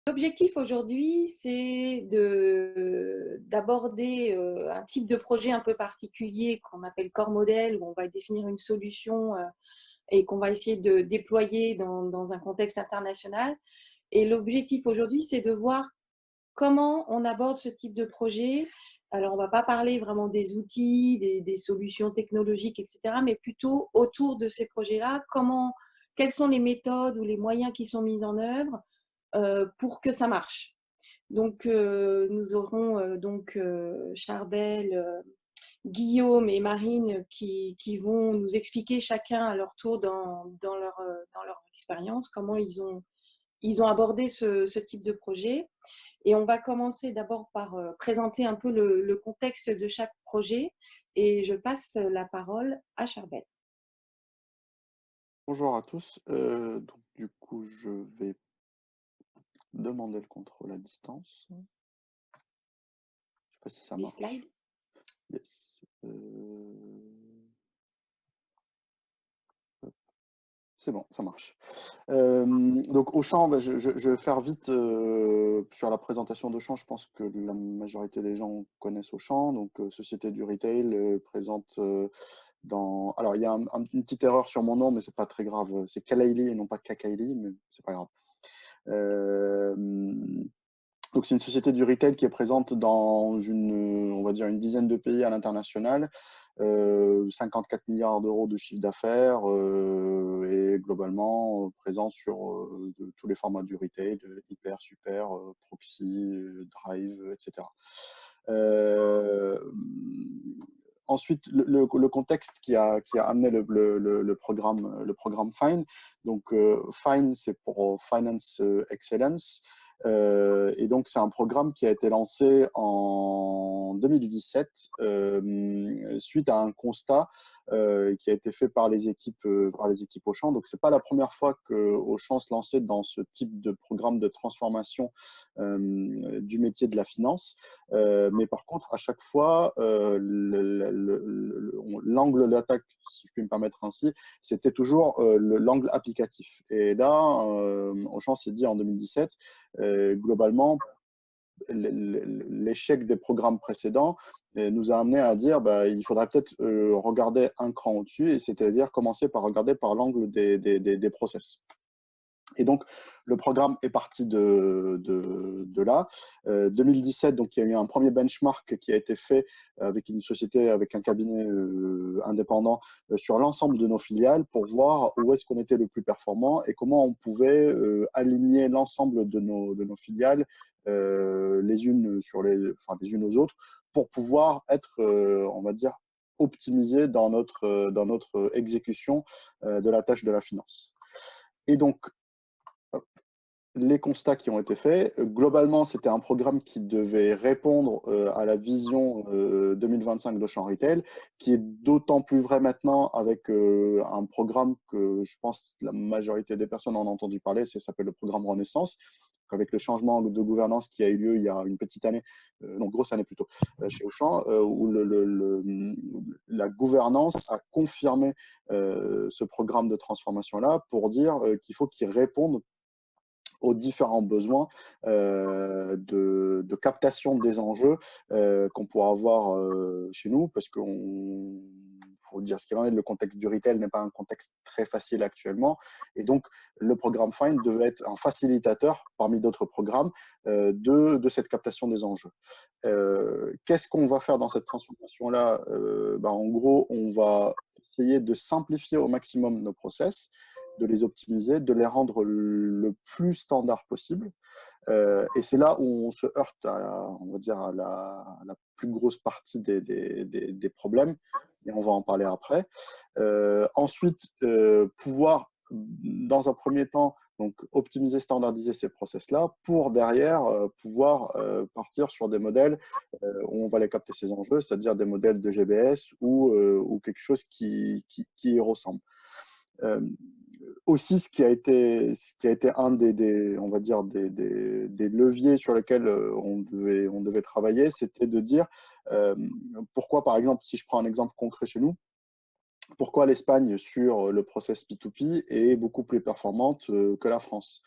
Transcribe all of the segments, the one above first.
L'objectif aujourd'hui, c'est d'aborder un type de projet un peu particulier qu'on appelle corps modèle, où on va définir une solution et qu'on va essayer de déployer dans un contexte international. Et l'objectif aujourd'hui, c'est de voir comment on aborde ce type de projet. Alors, on ne va pas parler vraiment des outils, des solutions technologiques, etc., mais plutôt autour de ces projets-là, quelles sont les méthodes ou les moyens qui sont mis en œuvre pour que ça marche. Donc, nous aurons Charbel, Guillaume et Marine qui vont nous expliquer chacun à leur tour dans leur expérience comment ils ont abordé ce type de projet. Et on va commencer d'abord par présenter un peu le contexte de chaque projet. Et je passe la parole à Charbel. Bonjour à tous. Donc du coup, je vais demander le contrôle à distance. Je sais pas si ça Les marche. slides. Yes. C'est bon, ça marche. Donc Auchan, bah, je vais faire vite sur la présentation d'Auchan. Je pense que la majorité des gens connaissent Auchan. Donc société du retail présente dans. Alors il y a une petite erreur sur mon nom, mais c'est pas très grave. C'est Kalaili et non pas Kakaili, mais c'est pas grave. Euh, Donc, c'est une société du retail qui est présente dans on va dire, une dizaine de pays à l'international, 54 milliards d'euros de chiffre d'affaires et globalement présent sur tous les formats du retail, hyper, super, proxy, drive, etc. Euh, Ensuite, le contexte qui a amené le programme FINE. Donc, FINE, c'est pour Finance Excellence. Et donc, c'est un programme qui a été lancé en 2017 suite à un constat qui a été fait par les équipes Auchan. Donc, c'est pas la première fois que Auchan se lançait dans ce type de programme de transformation du métier de la finance. Mais par contre, à chaque fois, l'angle d'attaque, si je puis me permettre ainsi, c'était toujours l'angle applicatif. Et là, Auchan s'est dit en 2017, globalement, l'échec des programmes précédents nous a amené à dire bah, il faudrait peut-être regarder un cran au-dessus, et c'est-à-dire commencer par regarder par l'angle des process. Et donc, le programme est parti de là. 2017, donc, il y a eu un premier benchmark qui a été fait avec une société, avec un cabinet indépendant sur l'ensemble de nos filiales pour voir où est-ce qu'on était le plus performant et comment on pouvait aligner l'ensemble de nos filiales les unes les unes aux autres pour pouvoir être, on va dire, optimisé dans notre exécution de la tâche de la finance. Et donc, les constats qui ont été faits. Globalement, c'était un programme qui devait répondre à la vision 2025 d'Auchan Retail, qui est d'autant plus vrai maintenant avec un programme que je pense la majorité des personnes en ont entendu parler, ça s'appelle le programme Renaissance, avec le changement de gouvernance qui a eu lieu il y a une petite année, donc grosse année plutôt, chez Auchan, où la gouvernance a confirmé ce programme de transformation-là pour dire qu'il faut qu'il réponde aux différents besoins de captation des enjeux qu'on pourra avoir chez nous, parce qu'il faut dire ce qu'il en est, le contexte du retail n'est pas un contexte très facile actuellement. Et donc, le programme FIND devait être un facilitateur, parmi d'autres programmes, de cette captation des enjeux. Qu'est-ce qu'on va faire dans cette transformation-là? En gros, on va essayer de simplifier au maximum nos process, de les optimiser, de les rendre le plus standard possible. Et c'est là où on se heurte on va dire, à la plus grosse partie des problèmes, et on va en parler après. Ensuite, pouvoir, dans un premier temps, donc optimiser, standardiser ces process-là pour derrière pouvoir partir sur des modèles où on va aller capter ces enjeux, c'est-à-dire des modèles de GBS ou quelque chose qui y ressemble. Aussi, ce qui a été un on va dire des leviers sur lesquels on devait travailler, c'était de dire pourquoi, par exemple, si je prends un exemple concret chez nous, pourquoi l'Espagne sur le process P2P est beaucoup plus performante que la France.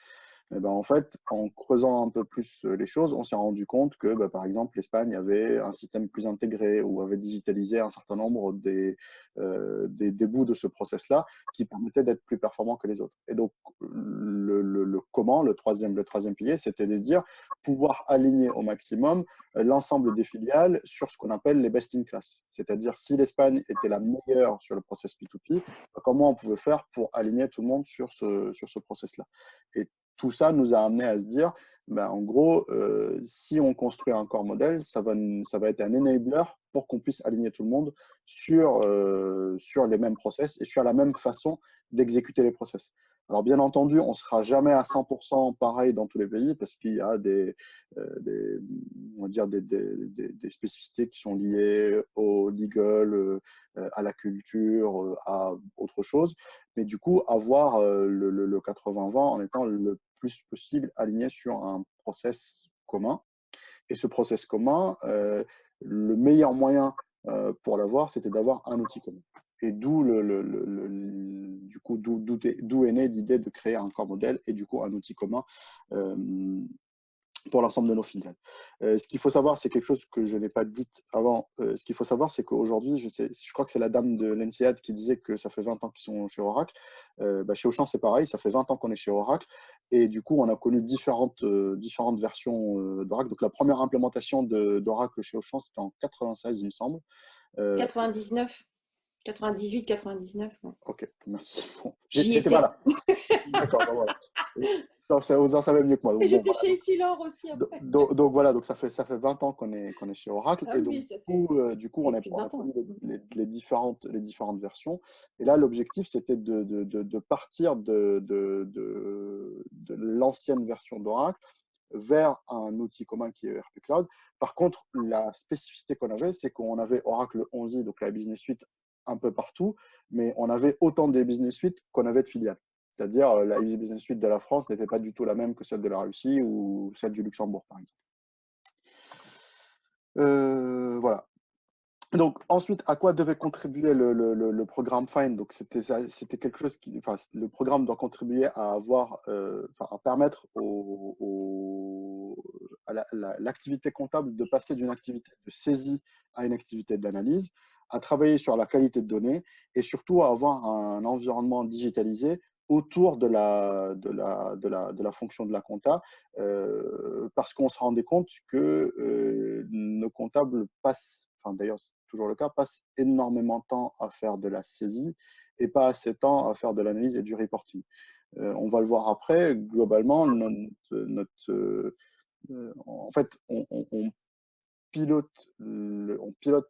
Et ben, en fait, en creusant un peu plus les choses, on s'est rendu compte que, bah, par exemple, l'Espagne avait un système plus intégré ou avait digitalisé un certain nombre des bouts de ce process-là qui permettaient d'être plus performants que les autres. Et donc, le comment, le troisième pilier, c'était de dire pouvoir aligner au maximum l'ensemble des filiales sur ce qu'on appelle les best in class. C'est-à-dire, si l'Espagne était la meilleure sur le process P2P, comment on pouvait faire pour aligner tout le monde sur ce process-là. Et tout ça nous a amené à se dire, ben, en gros, si on construit un corps modèle, ça va être un enabler pour qu'on puisse aligner tout le monde sur les mêmes process et sur la même façon d'exécuter les process. Alors, bien entendu, on ne sera jamais à 100% pareil dans tous les pays parce qu'il y a on va dire des spécificités qui sont liées au legal, à la culture, à autre chose. Mais du coup, avoir le 80-20 en étant le plus possible aligné sur un process commun. Et ce process commun, le meilleur moyen pour l'avoir, c'était d'avoir un outil commun. Et d'où du coup, d'où est née l'idée de créer un corps modèle et du coup un outil commun pour l'ensemble de nos filiales. Ce qu'il faut savoir, c'est quelque chose que je n'ai pas dit avant. Ce qu'il faut savoir, c'est qu'aujourd'hui, je crois que c'est la dame de l'ENSEAD qui disait que ça fait 20 ans qu'ils sont chez Oracle. Chez Auchan, c'est pareil, ça fait 20 ans qu'on est chez Oracle. Et du coup, on a connu différentes versions d'Oracle. Donc, la première implémentation d'Oracle chez Auchan, c'était en 96, il me semble. 99, 98, 99. Ouais. Ok, merci. Bon, J'y j'étais pas étais. là. D'accord, ben voilà. Vous en savez mieux que moi. Et Donc, bon, j'étais voilà. chez Essilor aussi après. Donc voilà, donc ça fait 20 ans qu'on est chez Oracle. Ah Et donc, oui, ça fait du coup plus de on a 20 ans. connu les différentes versions. Et là, l'objectif, c'était de partir de l'ancienne version d'Oracle vers un outil commun qui est ERP Cloud. Par contre, la spécificité qu'on avait, c'est qu'on avait Oracle 11i, donc la Business Suite, un peu partout, mais on avait autant de Business Suite qu'on avait de filiales. C'est-à-dire, la Easy Business Suite de la France n'était pas du tout la même que celle de la Russie ou celle du Luxembourg, par exemple. Voilà. Donc, ensuite, à quoi devait contribuer le programme Find? Donc, c'était quelque chose qui, enfin, le programme doit contribuer à avoir, à permettre à l'activité comptable de passer d'une activité de saisie à une activité d'analyse, à travailler sur la qualité de données et surtout à avoir un environnement digitalisé autour de la fonction de la compta, parce qu'on se rendait compte que nos comptables passent, enfin d'ailleurs c'est toujours le cas, passent énormément de temps à faire de la saisie et pas assez de temps à faire de l'analyse et du reporting. On va le voir après, globalement, en fait, on pilote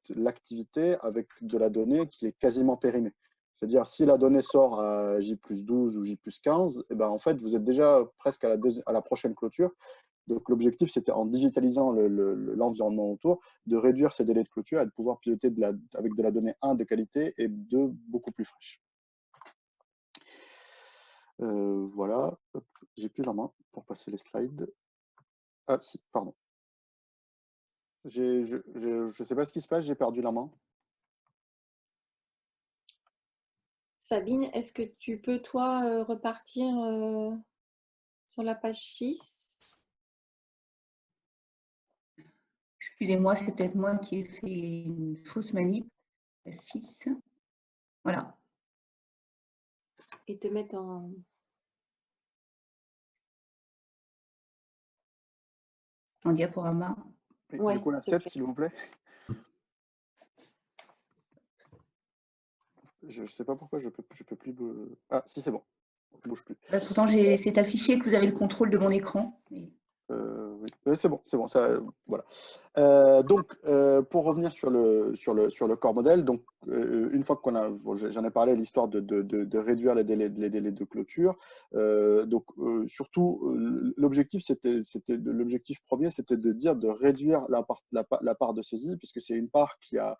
l'activité avec de la donnée qui est quasiment périmée. C'est-à-dire, si la donnée sort à J+12 ou J+15, et ben, en fait, vous êtes déjà presque à la prochaine clôture. Donc, l'objectif, c'était en digitalisant l'environnement autour, de réduire ces délais de clôture et de pouvoir piloter avec de la donnée, de qualité et beaucoup plus fraîche. Voilà, j'ai plus la main pour passer les slides. Ah, si, pardon. Je ne sais pas ce qui se passe, j'ai perdu la main. Sabine, est-ce que tu peux, toi, repartir sur la page 6? Excusez-moi, c'est peut-être moi qui ai fait une fausse manip. 6. Voilà. Et te mettre en diaporama. Ouais, du coup, la 7, s'il vous plaît. Je ne sais pas pourquoi je peux plus. Ah, si, c'est bon. Je ne bouge plus. Pourtant, c'est affiché que vous avez le contrôle de mon écran. Oui, c'est bon, ça, voilà. Donc, pour revenir sur le corps modèle, donc une fois qu'on a, j'en ai parlé, l'histoire de réduire les délais de clôture. Surtout, l'objectif premier, c'était de dire de réduire la part de saisie, puisque c'est une part qui a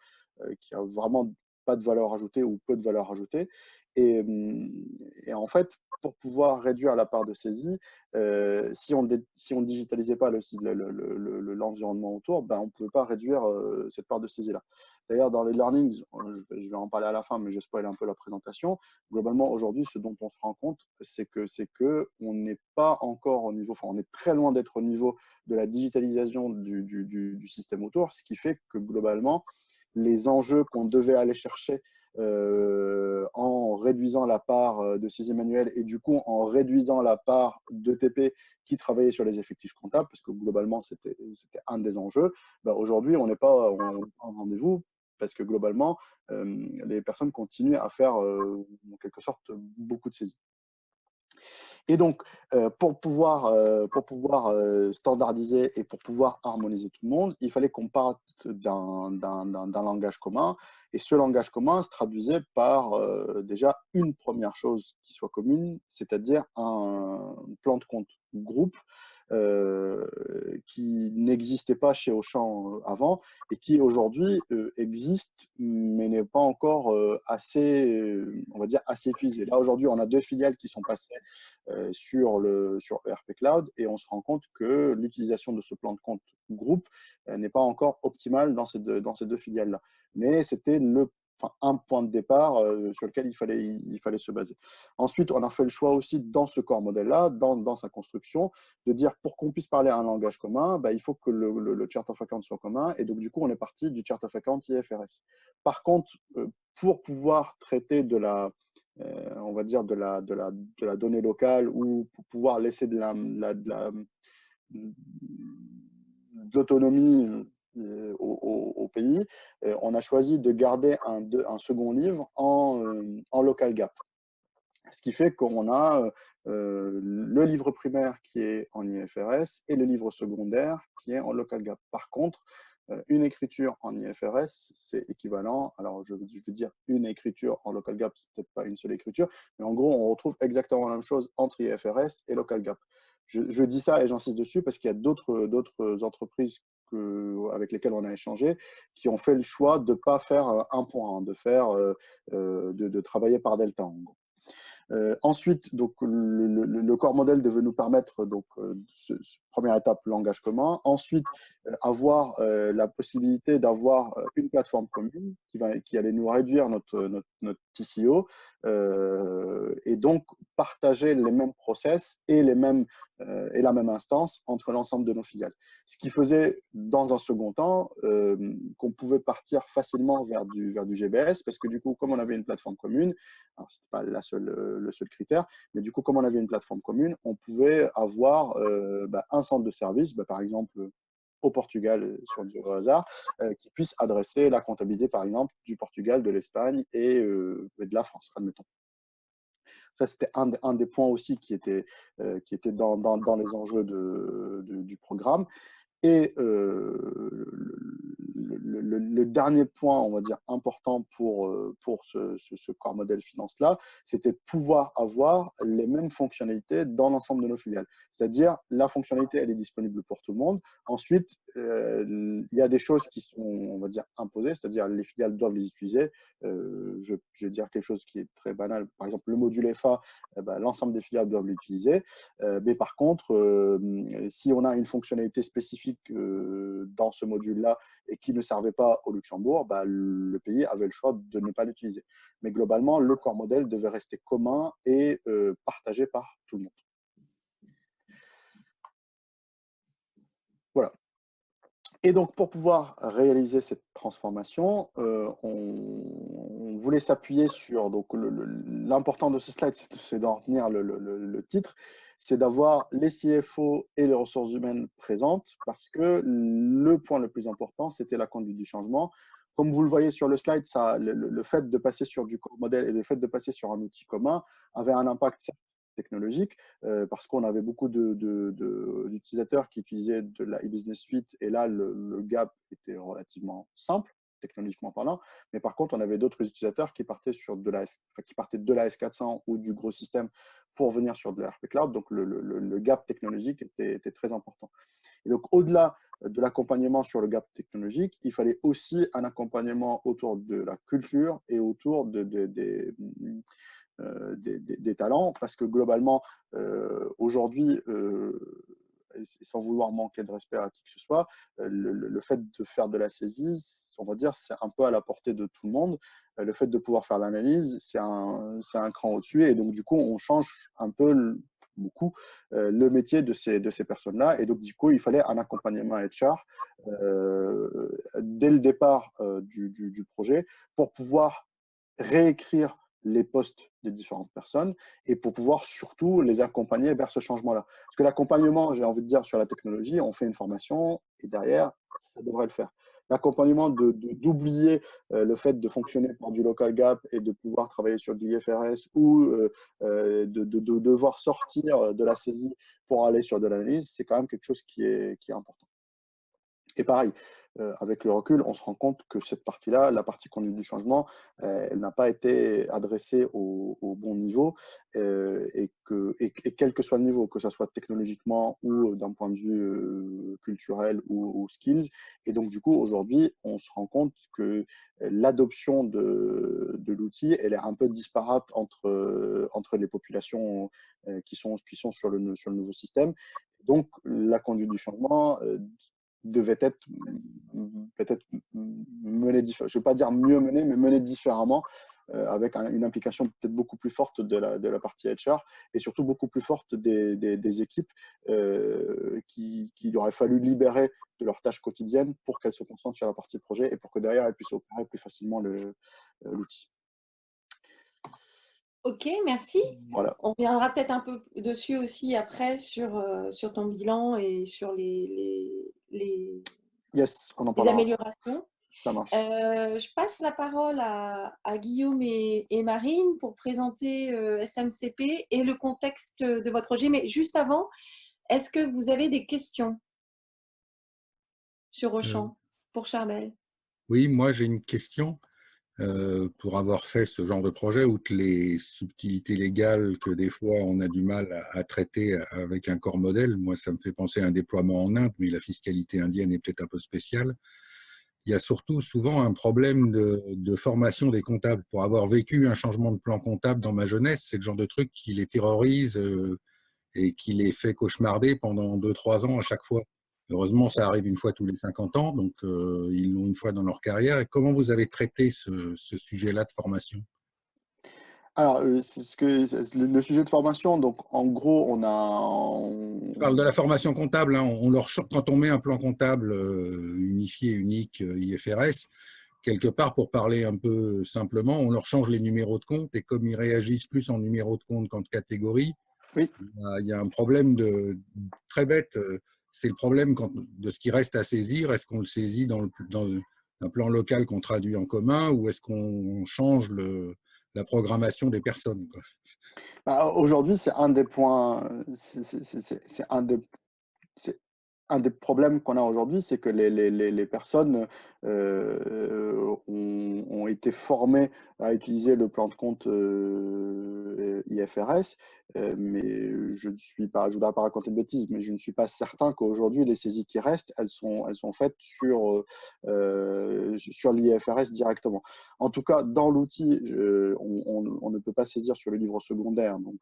vraiment pas de valeur ajoutée ou peu de valeur ajoutée. Et, en fait, pour pouvoir réduire la part de saisie, si on ne digitalisait pas l'environnement autour, ben, on ne pouvait pas réduire cette part de saisie-là. D'ailleurs, dans les learnings, je vais en parler à la fin, mais je spoil un peu la présentation. Globalement, aujourd'hui, ce dont on se rend compte, c'est que on n'est pas encore au niveau, enfin, on est très loin d'être au niveau de la digitalisation du système autour, ce qui fait que globalement, les enjeux qu'on devait aller chercher en réduisant la part de saisie manuelle et du coup en réduisant la part d'ETP qui travaillait sur les effectifs comptables, parce que globalement c'était un des enjeux, ben, aujourd'hui on n'est pas en rendez-vous parce que globalement les personnes continuent à faire en quelque sorte beaucoup de saisies. Et donc, pour pouvoir standardiser et pour pouvoir harmoniser tout le monde, il fallait qu'on parte d'un langage commun. Et ce langage commun se traduisait par déjà une première chose qui soit commune, c'est-à-dire un plan de compte groupe qui n'existait pas chez Auchan avant et qui aujourd'hui existe, mais n'est pas encore assez, on va dire, assez utilisé. Là, aujourd'hui, on a 2 filiales qui sont passées sur ERP Cloud et on se rend compte que l'utilisation de ce plan de compte groupe n'est pas encore optimale dans ces deux filiales-là. Mais c'était un point de départ sur lequel il fallait se baser. Ensuite, on a fait le choix aussi dans ce corps modèle-là, dans sa construction, de dire pour qu'on puisse parler un langage commun, bah, il faut que le chart of account soit commun. Et donc, du coup, on est parti du chart of account IFRS. Par contre, pour pouvoir traiter on va dire de la donnée locale ou pour pouvoir laisser de l'autonomie au pays, on a choisi de garder un second livre en local gap. Ce qui fait qu'on a le livre primaire qui est en IFRS et le livre secondaire qui est en local gap. Par contre, une écriture en IFRS, c'est équivalent. Alors, je vais dire une écriture en local gap, c'est peut-être pas une seule écriture, mais en gros, on retrouve exactement la même chose entre IFRS et local gap. Je dis ça et j'insiste dessus parce qu'il y a d'autres entreprises avec lesquelles on a échangé qui ont fait le choix de ne pas faire un point, hein, de travailler par delta, en gros. Ensuite, donc, le corps modèle devait nous permettre, donc, première étape, langage commun. Ensuite, avoir la possibilité d'avoir une plateforme commune qui allait nous réduire notre TCO et donc partager les mêmes process et la même instance entre l'ensemble de nos filiales. Ce qui faisait, dans un second temps, qu'on pouvait partir facilement vers du GBS parce que du coup, comme on avait une plateforme commune, alors ce n'était pas le seul critère, mais du coup, comme on avait une plateforme commune, on pouvait avoir un centre de service, par exemple au Portugal, sur du hasard, qui puisse adresser la comptabilité, par exemple, du Portugal, de l'Espagne et de la France, admettons. Ça, c'était un des points aussi qui était dans les enjeux du programme. Et le dernier point, on va dire, important pour ce corps modèle finance-là, c'était de pouvoir avoir les mêmes fonctionnalités dans l'ensemble de nos filiales. C'est-à-dire, la fonctionnalité, elle est disponible pour tout le monde. Ensuite, il y a des choses qui sont, on va dire, imposées, c'est-à-dire les filiales doivent les utiliser. Je vais dire quelque chose qui est très banal. Par exemple, le module FA, l'ensemble des filiales doivent l'utiliser. Mais par contre, si on a une fonctionnalité spécifique dans ce module-là et qui ne servait pas au Luxembourg, le pays avait le choix de ne pas l'utiliser. Mais globalement, le corps modèle devait rester commun et partagé par tout le monde. Voilà. Et donc, pour pouvoir réaliser cette transformation, on voulait s'appuyer sur… Donc, l'important de ce slide, c'est d'en retenir le titre, c'est d'avoir les CFO et les ressources humaines présentes parce que le point le plus important, c'était la conduite du changement. Comme vous le voyez sur le slide, le fait de passer sur du corps modèle et le fait de passer sur un outil commun avait un impact technologique parce qu'on avait beaucoup d'utilisateurs qui utilisaient de la e-business suite et là le gap était relativement simple technologiquement parlant, mais par contre on avait d'autres utilisateurs qui partaient de la S400 ou du gros système pour venir sur de l'ERP Cloud, donc le gap technologique était très important. Et donc au-delà de l'accompagnement sur le gap technologique, il fallait aussi un accompagnement autour de la culture et autour des talents, parce que globalement, aujourd'hui, et sans vouloir manquer de respect à qui que ce soit, le fait de faire de la saisie, on va dire, c'est un peu à la portée de tout le monde. Le fait de pouvoir faire l'analyse, c'est un cran au-dessus. Et donc, du coup, on change un peu, beaucoup, le métier de ces personnes-là. Et donc, du coup, il fallait un accompagnement HR dès le départ du projet pour pouvoir réécrire les postes des différentes personnes et pour pouvoir surtout les accompagner vers ce changement-là. Parce que l'accompagnement, j'ai envie de dire, sur la technologie, on fait une formation et derrière, ça devrait le faire. L'accompagnement d'oublier le fait de fonctionner par du local gap et de pouvoir travailler sur de l'IFRS ou de devoir sortir de la saisie pour aller sur de l'analyse, c'est quand même quelque chose qui est important. Et pareil, avec le recul, on se rend compte que cette partie-là, la partie conduite du changement, elle n'a pas été adressée au bon niveau et quel que soit le niveau, que ce soit technologiquement ou d'un point de vue culturel ou skills. Et donc, du coup, aujourd'hui, on se rend compte que l'adoption de l'outil, elle est un peu disparate entre les populations qui sont sur le nouveau système. Donc, la conduite du changement devait être peut-être menée différemment. Je ne veux pas dire mieux menée, mais menée différemment, avec une implication peut-être beaucoup plus forte de la partie HR et surtout beaucoup plus forte des équipes qu'il aurait fallu libérer de leurs tâches quotidiennes pour qu'elles se concentrent sur la partie projet et pour que derrière, elles puissent opérer plus facilement l'outil. Ok, merci. Voilà. On reviendra peut-être un peu dessus aussi après sur ton bilan et sur Yes, on en les parlera. améliorations. Ça marche. Je passe la parole à Guillaume et Marine pour présenter SMCP et le contexte de votre projet. Mais juste avant, est-ce que vous avez des questions sur Euh, Auchan pour Charbel? oui, moi j'ai une question. Pour avoir fait ce genre de projet, outre les subtilités légales que des fois on a du mal à traiter avec un corps modèle, moi ça me fait penser à un déploiement en Inde, mais la fiscalité indienne est peut-être un peu spéciale. Il y a surtout souvent un problème de formation des comptables. Pour avoir vécu un changement de plan comptable dans ma jeunesse, c'est le genre de truc qui les terrorise et qui les fait cauchemarder pendant 2-3 ans à chaque fois. Heureusement, ça arrive une fois tous les 50 ans, donc ils l'ont une fois dans leur carrière. Et comment vous avez traité ce sujet-là de formation? Alors, le sujet de formation, donc en gros, Je parle de la formation comptable. Hein. Quand on met un plan comptable unifié, unique, IFRS, quelque part, pour parler un peu simplement, on leur change les numéros de compte et comme ils réagissent plus en numéros de compte qu'en catégorie, oui. il y a un problème très bête. C'est le problème de ce qui reste à saisir. Est-ce qu'on le saisit dans un plan local qu'on traduit en commun ou est-ce qu'on change la programmation des personnes, quoi? Bah, aujourd'hui, c'est un des points, c'est un des problèmes qu'on a aujourd'hui, c'est que les personnes ont été formées à utiliser le plan de compte IFRS, mais je ne voudrais pas raconter de bêtises, mais je ne suis pas certain qu'aujourd'hui, les saisies qui restent, elles sont faites sur l'IFRS directement. En tout cas, dans l'outil, on ne peut pas saisir sur le livre secondaire, donc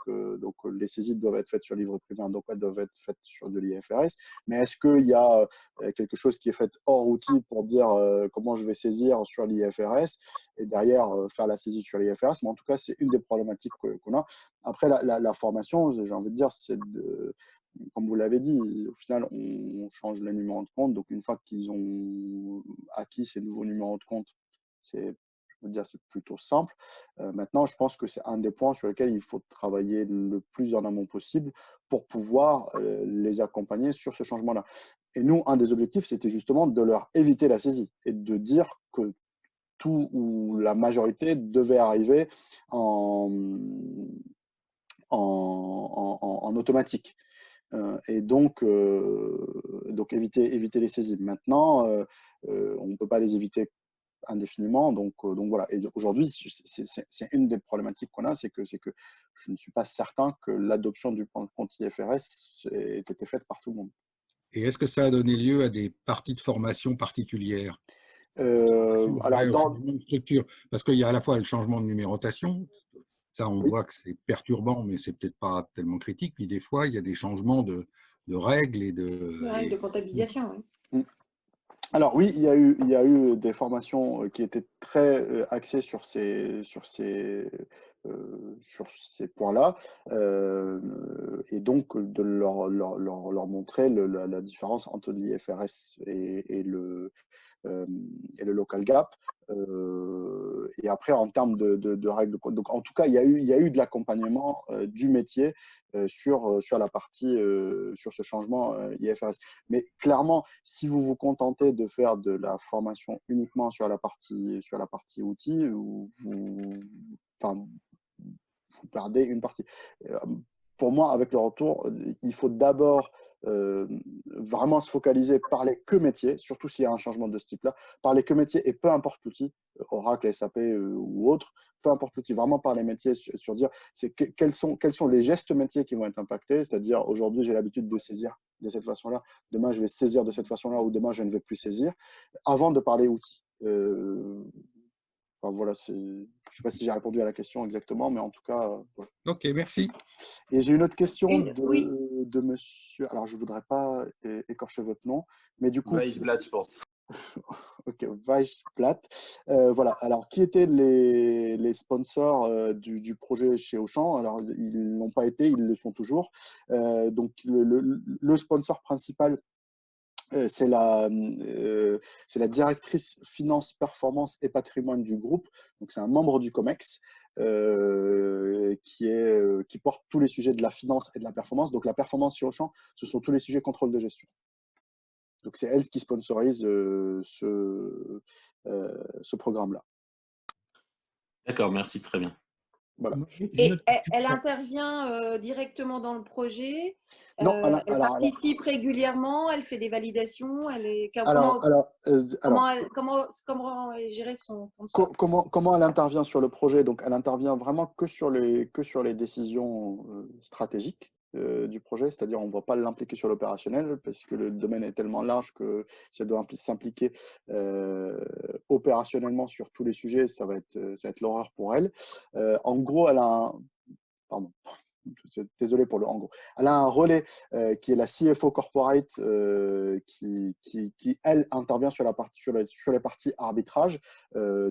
les saisies doivent être faites sur le livre primaire, donc elles doivent être faites sur de l'IFRS. Mais est-ce qu'il y a quelque chose qui est fait hors outil pour dire comment je vais saisir sur l'IFRS et derrière faire la saisie sur l'IFRS? Mais en tout cas, c'est une des problématiques qu'on a. Après, la formation, j'ai envie de dire, comme vous l'avez dit, au final, on change les numéros de compte. Donc, une fois qu'ils ont acquis ces nouveaux numéros de compte, je veux dire, c'est plutôt simple. Maintenant, je pense que c'est un des points sur lesquels il faut travailler le plus en amont possible pour pouvoir les accompagner sur ce changement-là. Et nous, un des objectifs, c'était justement de leur éviter la saisie et de dire que tout ou la majorité devait arriver en automatique. Et donc éviter les saisies. Maintenant, on ne peut pas les éviter indéfiniment. Donc voilà. Et aujourd'hui, c'est une des problématiques qu'on a, c'est que je ne suis pas certain que l'adoption du plan de compte IFRS ait été faite par tout le monde. Et est-ce que ça a donné lieu à des parties de formation particulières? Alors, Au changement de structure? Parce qu'il y a à la fois le changement de numérotation, ça on oui. voit que c'est perturbant, mais c'est peut-être pas tellement critique. Puis des fois, il y a des changements de règles et Les règles de comptabilisation, oui. Mm. Alors oui, il y a eu des formations qui étaient très axées sur ces points-là, et donc de leur montrer la différence entre l'IFRS et le local gap. Et après, en termes de règles, donc en tout cas, il y a eu de l'accompagnement du métier sur la partie, sur ce changement IFRS. Mais clairement, si vous vous contentez de faire de la formation uniquement sur la partie outils, enfin, vous perdez une partie. Euh, Pour moi, avec le retour, il faut d'abord vraiment se focaliser, parler que métier, surtout s'il y a un changement de ce type-là, parler que métier et peu importe l'outil, Oracle, SAP ou autre, peu importe l'outil, vraiment parler métier sur dire quels sont les gestes métiers qui vont être impactés, c'est-à-dire aujourd'hui j'ai l'habitude de saisir de cette façon-là, demain je vais saisir de cette façon-là ou demain je ne vais plus saisir, avant de parler outils. Enfin, voilà, je ne sais pas si j'ai répondu à la question exactement, mais en tout cas, voilà. Ok, merci. Et j'ai une autre question Oui, de monsieur. Alors, je ne voudrais pas écorcher votre nom, mais du coup, Weisblatt, je pense. ok, Weisblatt. Voilà. Alors, qui étaient les sponsors du projet chez Auchan? Alors, ils n'ont pas été, ils le sont toujours. Donc, le sponsor principal, c'est la directrice finance, performance et patrimoine du groupe. Donc, c'est un membre du COMEX qui porte tous les sujets de la finance et de la performance. Donc, la performance sur Auchan, ce sont tous les sujets contrôle de gestion. Donc, c'est elle qui sponsorise ce programme-là. D'accord, merci, très bien. Voilà. et elle intervient directement dans le projet, Non, elle participe régulièrement, elle fait des validations, comment est géré son sponsor? Comment elle intervient sur le projet? Donc, elle intervient vraiment que sur les décisions stratégiques du projet, c'est-à-dire on ne va pas l'impliquer sur l'opérationnel parce que le domaine est tellement large que si elle doit s'impliquer opérationnellement sur tous les sujets, ça va être l'horreur pour elle. En gros, elle a un… Pardon. Désolé pour le en gros. Elle a un relais qui est la CFO Corporate qui, elle, intervient sur les parties arbitrage.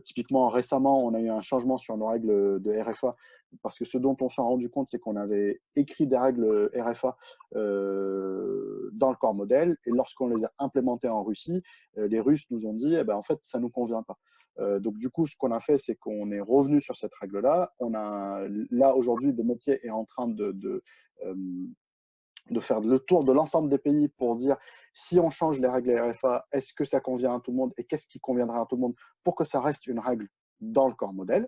Typiquement, récemment, on a eu un changement sur nos règles de RFA parce que ce dont on s'est rendu compte, c'est qu'on avait écrit des règles RFA dans le corps modèle et lorsqu'on les a implémentées en Russie, les Russes nous ont dit eh ben, en fait, ça ne nous convient pas. Donc, du coup, ce qu'on a fait, c'est qu'on est revenu sur cette règle-là. Là, aujourd'hui, le métier est en train de faire le tour de l'ensemble des pays pour dire si on change les règles RFA, est-ce que ça convient à tout le monde et qu'est-ce qui conviendra à tout le monde pour que ça reste une règle dans le corps modèle.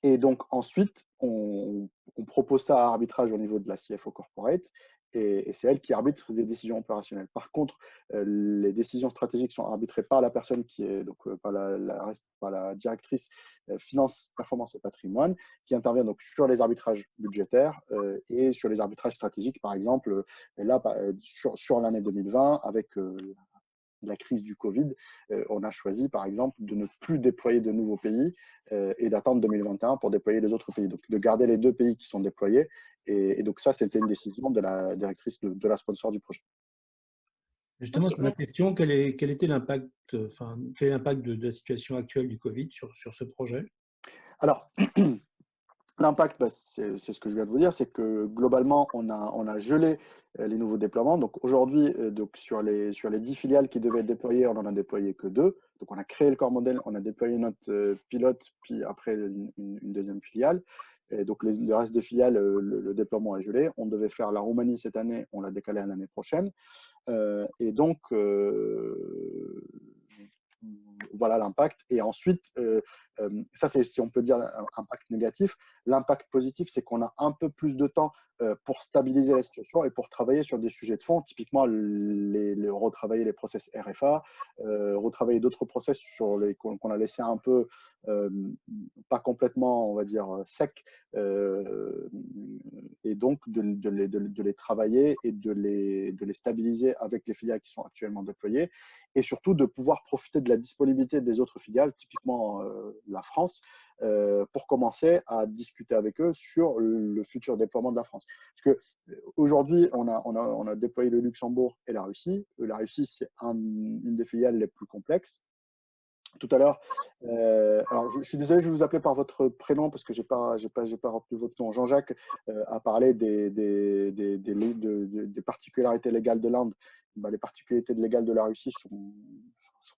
Et donc, ensuite, on propose ça à arbitrage au niveau de la CFO Corporate et c'est elle qui arbitre les décisions opérationnelles. Par contre, les décisions stratégiques sont arbitrées par la personne qui est, donc par la directrice finance, performance et patrimoine, qui intervient donc sur les arbitrages budgétaires et sur les arbitrages stratégiques, par exemple, là, sur l'année 2020, avec la crise du Covid, on a choisi, par exemple, de ne plus déployer de nouveaux pays et d'attendre 2021 pour déployer les autres pays. Donc, de garder les 2 pays qui sont déployés. Et donc, ça, c'était une décision de la directrice de la sponsor du projet. Justement, Ok, c'est ma question. Quel était l'impact, quel est l'impact de la situation actuelle du Covid sur ce projet? Alors, l'impact, c'est ce que je viens de vous dire, c'est que globalement, on a gelé les nouveaux déploiements. Donc aujourd'hui, sur les 10 filiales qui devaient être déployées, on n'en a déployé que 2. Donc on a créé le corps modèle, on a déployé notre pilote, puis après une deuxième filiale. Et donc le reste des filiales, le déploiement est gelé. On devait faire la Roumanie cette année, on l'a décalé à l'année prochaine. Et donc, voilà l'impact. Et ensuite, Ça, c'est, si on peut dire, un impact négatif. L'impact positif, c'est qu'on a un peu plus de temps pour stabiliser la situation et pour travailler sur des sujets de fond, typiquement retravailler les process RFA, retravailler d'autres process qu'on a laissé un peu, pas complètement, on va dire, secs, et donc de les travailler et de les stabiliser avec les filiales qui sont actuellement déployées, et surtout de pouvoir profiter de la disponibilité des autres filiales, typiquement la France, pour commencer à discuter avec eux sur le futur déploiement de la France. Parce qu'aujourd'hui, on a déployé le Luxembourg et la Russie. La Russie, c'est une des filiales les plus complexes. Tout à l'heure, alors je suis désolé, je vais vous appeler par votre prénom parce que j'ai pas retenu votre nom. Jean-Jacques a parlé des particularités légales de l'Inde. Les particularités légales de la Russie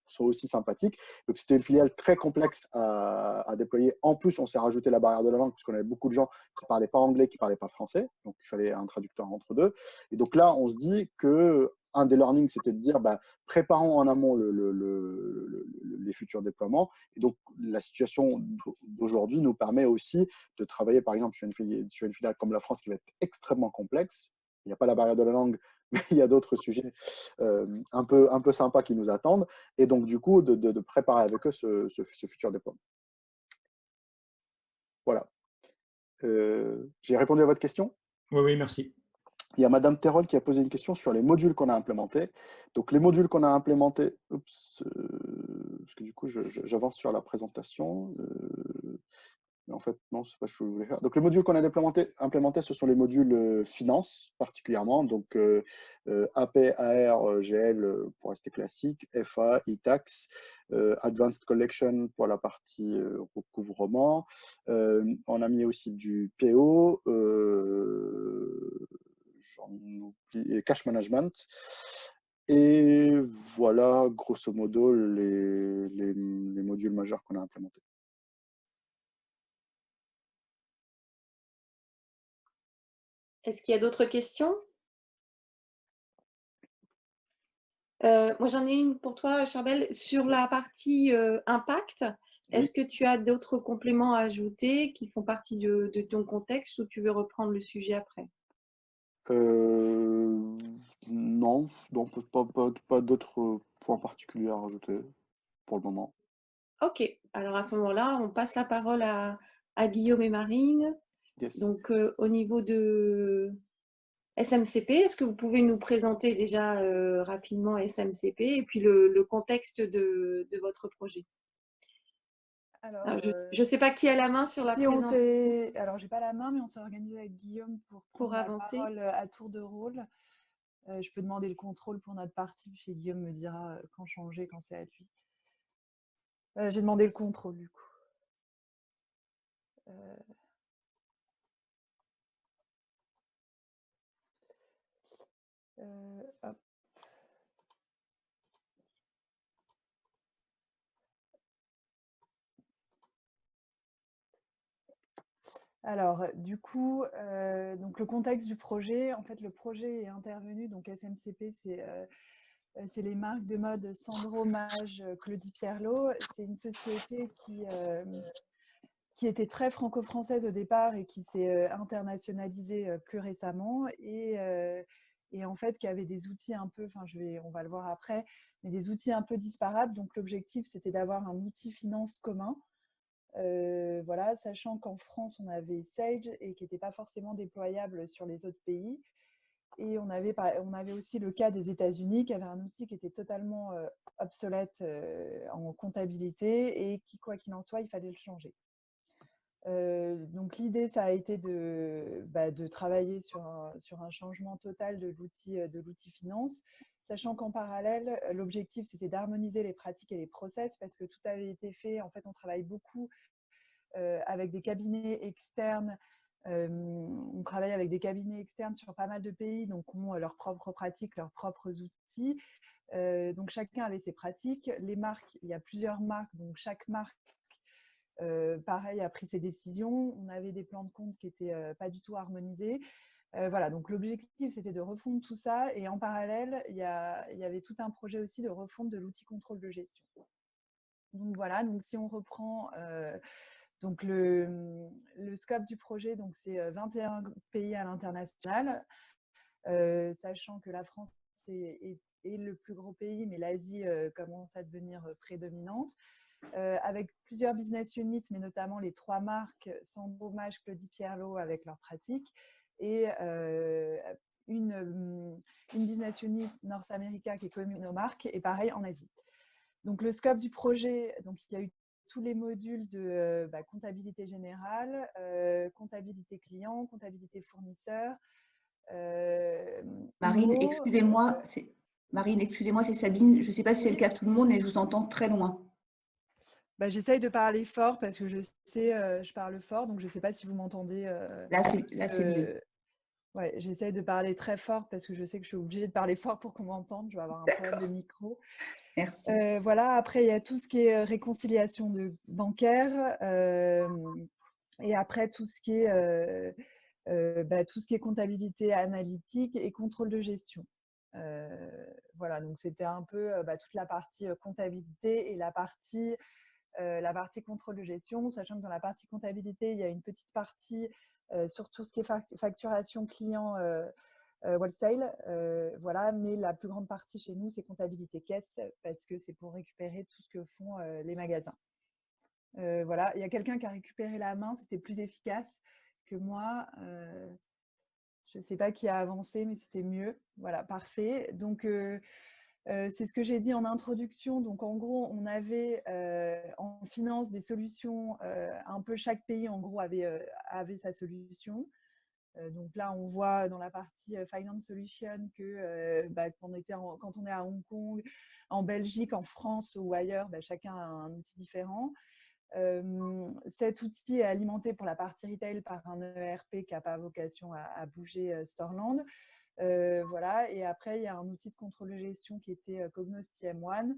sont aussi sympathiques. Donc, c'était une filiale très complexe à déployer. En plus, on s'est rajouté la barrière de la langue parce qu'on avait beaucoup de gens qui ne parlaient pas anglais, qui ne parlaient pas français. Donc, il fallait un traducteur entre deux. Et donc là, on se dit qu'un des learnings, c'était de dire, préparons en amont les futurs déploiements. Et donc, la situation d'aujourd'hui nous permet aussi de travailler, par exemple, sur une filiale comme la France qui va être extrêmement complexe. Il n'y a pas la barrière de la langue, mais il y a d'autres sujets un peu sympas qui nous attendent. Et donc, du coup, de préparer avec eux ce futur déploiement. Voilà. J'ai répondu à votre question? Oui, merci. Il y a Madame Terrol qui a posé une question sur les modules qu'on a implémentés. Donc, les modules qu'on a implémentés, parce que du coup, j'avance sur la présentation. Mais en fait, non, c'est pas ce que je voulais faire. Donc, les modules qu'on a implémentés, ce sont les modules finance, particulièrement. Donc, AP, AR, GL pour rester classique, FA, e-tax, Advanced Collection pour la partie recouvrement. On a mis aussi du PO, cash management. Et voilà, grosso modo, les modules majeurs qu'on a implémentés. Est-ce qu'il y a d'autres questions? Moi, j'en ai une pour toi, Charbel. Sur la partie impact, est-ce que tu as d'autres compléments à ajouter qui font partie de ton contexte ou tu veux reprendre le sujet après? Non, pas d'autres points particuliers à rajouter pour le moment. Ok, alors à ce moment-là, on passe la parole à Guillaume et Marine. Yes. Donc, au niveau de SMCP, est-ce que vous pouvez nous présenter déjà rapidement SMCP et puis le contexte de votre projet? Alors, je ne sais pas qui a la main sur la présentation. Alors, j'ai pas la main, mais on s'est organisé avec Guillaume pour prendre la parole à tour de rôle. Je peux demander le contrôle pour notre partie, puis Guillaume me dira quand changer, quand c'est à lui. J'ai demandé le contrôle, du coup. Hop. Alors, du coup, donc le contexte du projet, en fait, le projet est intervenu, donc SMCP, c'est les marques de mode Sandro, Mage, Claudie Pierlot. C'est une société qui était très franco-française au départ et qui s'est internationalisée plus récemment et en fait qui avait des outils un peu, on va le voir après, mais des outils un peu disparates. Donc l'objectif, c'était d'avoir un outil finance commun. Voilà, sachant qu'en France, on avait Sage et qui n'était pas forcément déployable sur les autres pays. Et on avait aussi le cas des États-Unis qui avait un outil qui était totalement obsolète en comptabilité et qui, quoi qu'il en soit, il fallait le changer. Donc l'idée, ça a été de travailler sur un changement total de l'outil finance, sachant qu'en parallèle, l'objectif, c'était d'harmoniser les pratiques et les process parce que tout avait été fait. En fait, on travaille beaucoup avec des cabinets externes. On travaille avec des cabinets externes sur pas mal de pays, donc ont leurs propres pratiques, leurs propres outils. Donc chacun avait ses pratiques. Les marques, il y a plusieurs marques, donc chaque marque pareil, a pris ses décisions. On avait des plans de compte qui n'étaient pas du tout harmonisés. Voilà, donc l'objectif, c'était de refondre tout ça. Et en parallèle, il y avait tout un projet aussi de refonte de l'outil contrôle de gestion. Donc voilà, donc si on reprend donc le scope du projet, donc c'est 21 pays à l'international, sachant que la France est le plus gros pays, mais l'Asie commence à devenir prédominante, avec plusieurs business units, mais notamment les 3 marques Sandro, Mage, Claudie Pierlot avec leurs pratiques, et une business unit North America qui est commune aux marques, et pareil en Asie. Donc le scope du projet, donc il y a eu tous les modules de comptabilité générale, comptabilité client, comptabilité fournisseur. Marine, excusez-moi, c'est Sabine. Je ne sais pas si c'est le Oui. cas de tout le monde, mais je vous entends très loin. J'essaye de parler fort parce que je sais, je parle fort, donc je ne sais pas si vous m'entendez. Là, c'est mieux. Ouais, j'essaye de parler très fort parce que je sais que je suis obligée de parler fort pour qu'on m'entende. Je vais avoir un problème de micro. Merci. Voilà, après, il y a tout ce qui est réconciliation bancaire. Et après, tout ce qui est comptabilité analytique et contrôle de gestion. Voilà, donc c'était un peu toute la partie comptabilité et la partie contrôle de gestion, sachant que dans la partie comptabilité, il y a une petite partie sur tout ce qui est facturation client wholesale. Voilà, mais la plus grande partie chez nous, c'est comptabilité caisse parce que c'est pour récupérer tout ce que font les magasins. Voilà, il y a quelqu'un qui a récupéré la main, c'était plus efficace que moi. Je ne sais pas qui a avancé, mais c'était mieux. Voilà, parfait. Donc, c'est ce que j'ai dit en introduction. Donc, en gros, on avait en finance des solutions. Un peu chaque pays, en gros, avait sa solution. Donc là, on voit dans la partie Finance Solution que quand on est à Hong Kong, en Belgique, en France ou ailleurs, chacun a un outil différent. Cet outil est alimenté pour la partie retail par un ERP qui n'a pas vocation à bouger Storeland. Voilà. Et après, il y a un outil de contrôle de gestion qui était Cognos TM1,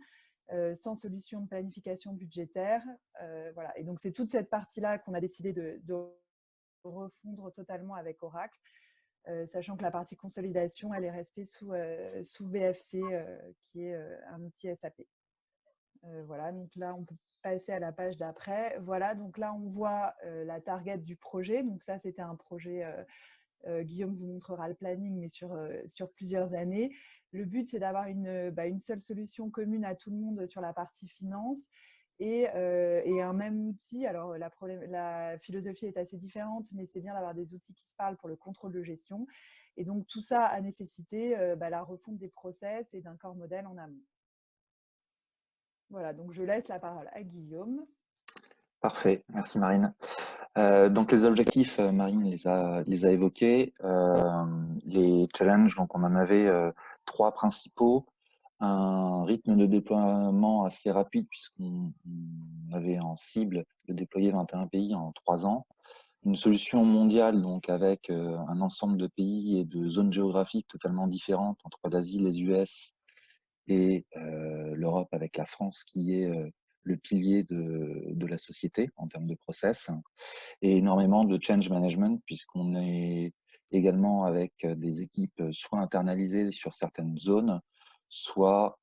sans solution de planification budgétaire. Voilà. Et donc, c'est toute cette partie-là qu'on a décidé de refondre totalement avec Oracle, sachant que la partie consolidation, elle est restée sous BFC, qui est un outil SAP. Voilà, donc là, on peut passer à la page d'après. Voilà, donc là, on voit la target du projet. Donc ça, c'était un projet, Guillaume vous montrera le planning, mais sur plusieurs années. Le but, c'est d'avoir une seule solution commune à tout le monde sur la partie finance et un même outil. Alors, la philosophie est assez différente, mais c'est bien d'avoir des outils qui se parlent pour le contrôle de gestion. Et donc, tout ça a nécessité la refonte des process et d'un corps modèle en amont. Voilà, donc je laisse la parole à Guillaume. Parfait, merci Marine. Donc les objectifs, Marine les a évoqués. Les challenges, donc on en avait 3 principaux. Un rythme de déploiement assez rapide puisqu'on avait en cible de déployer 21 pays en 3 ans. Une solution mondiale donc avec un ensemble de pays et de zones géographiques totalement différentes entre l'Asie, les US et l'Europe avec la France qui est le pilier de la société en termes de process, et énormément de change management puisqu'on est également avec des équipes soit internalisées sur certaines zones, soit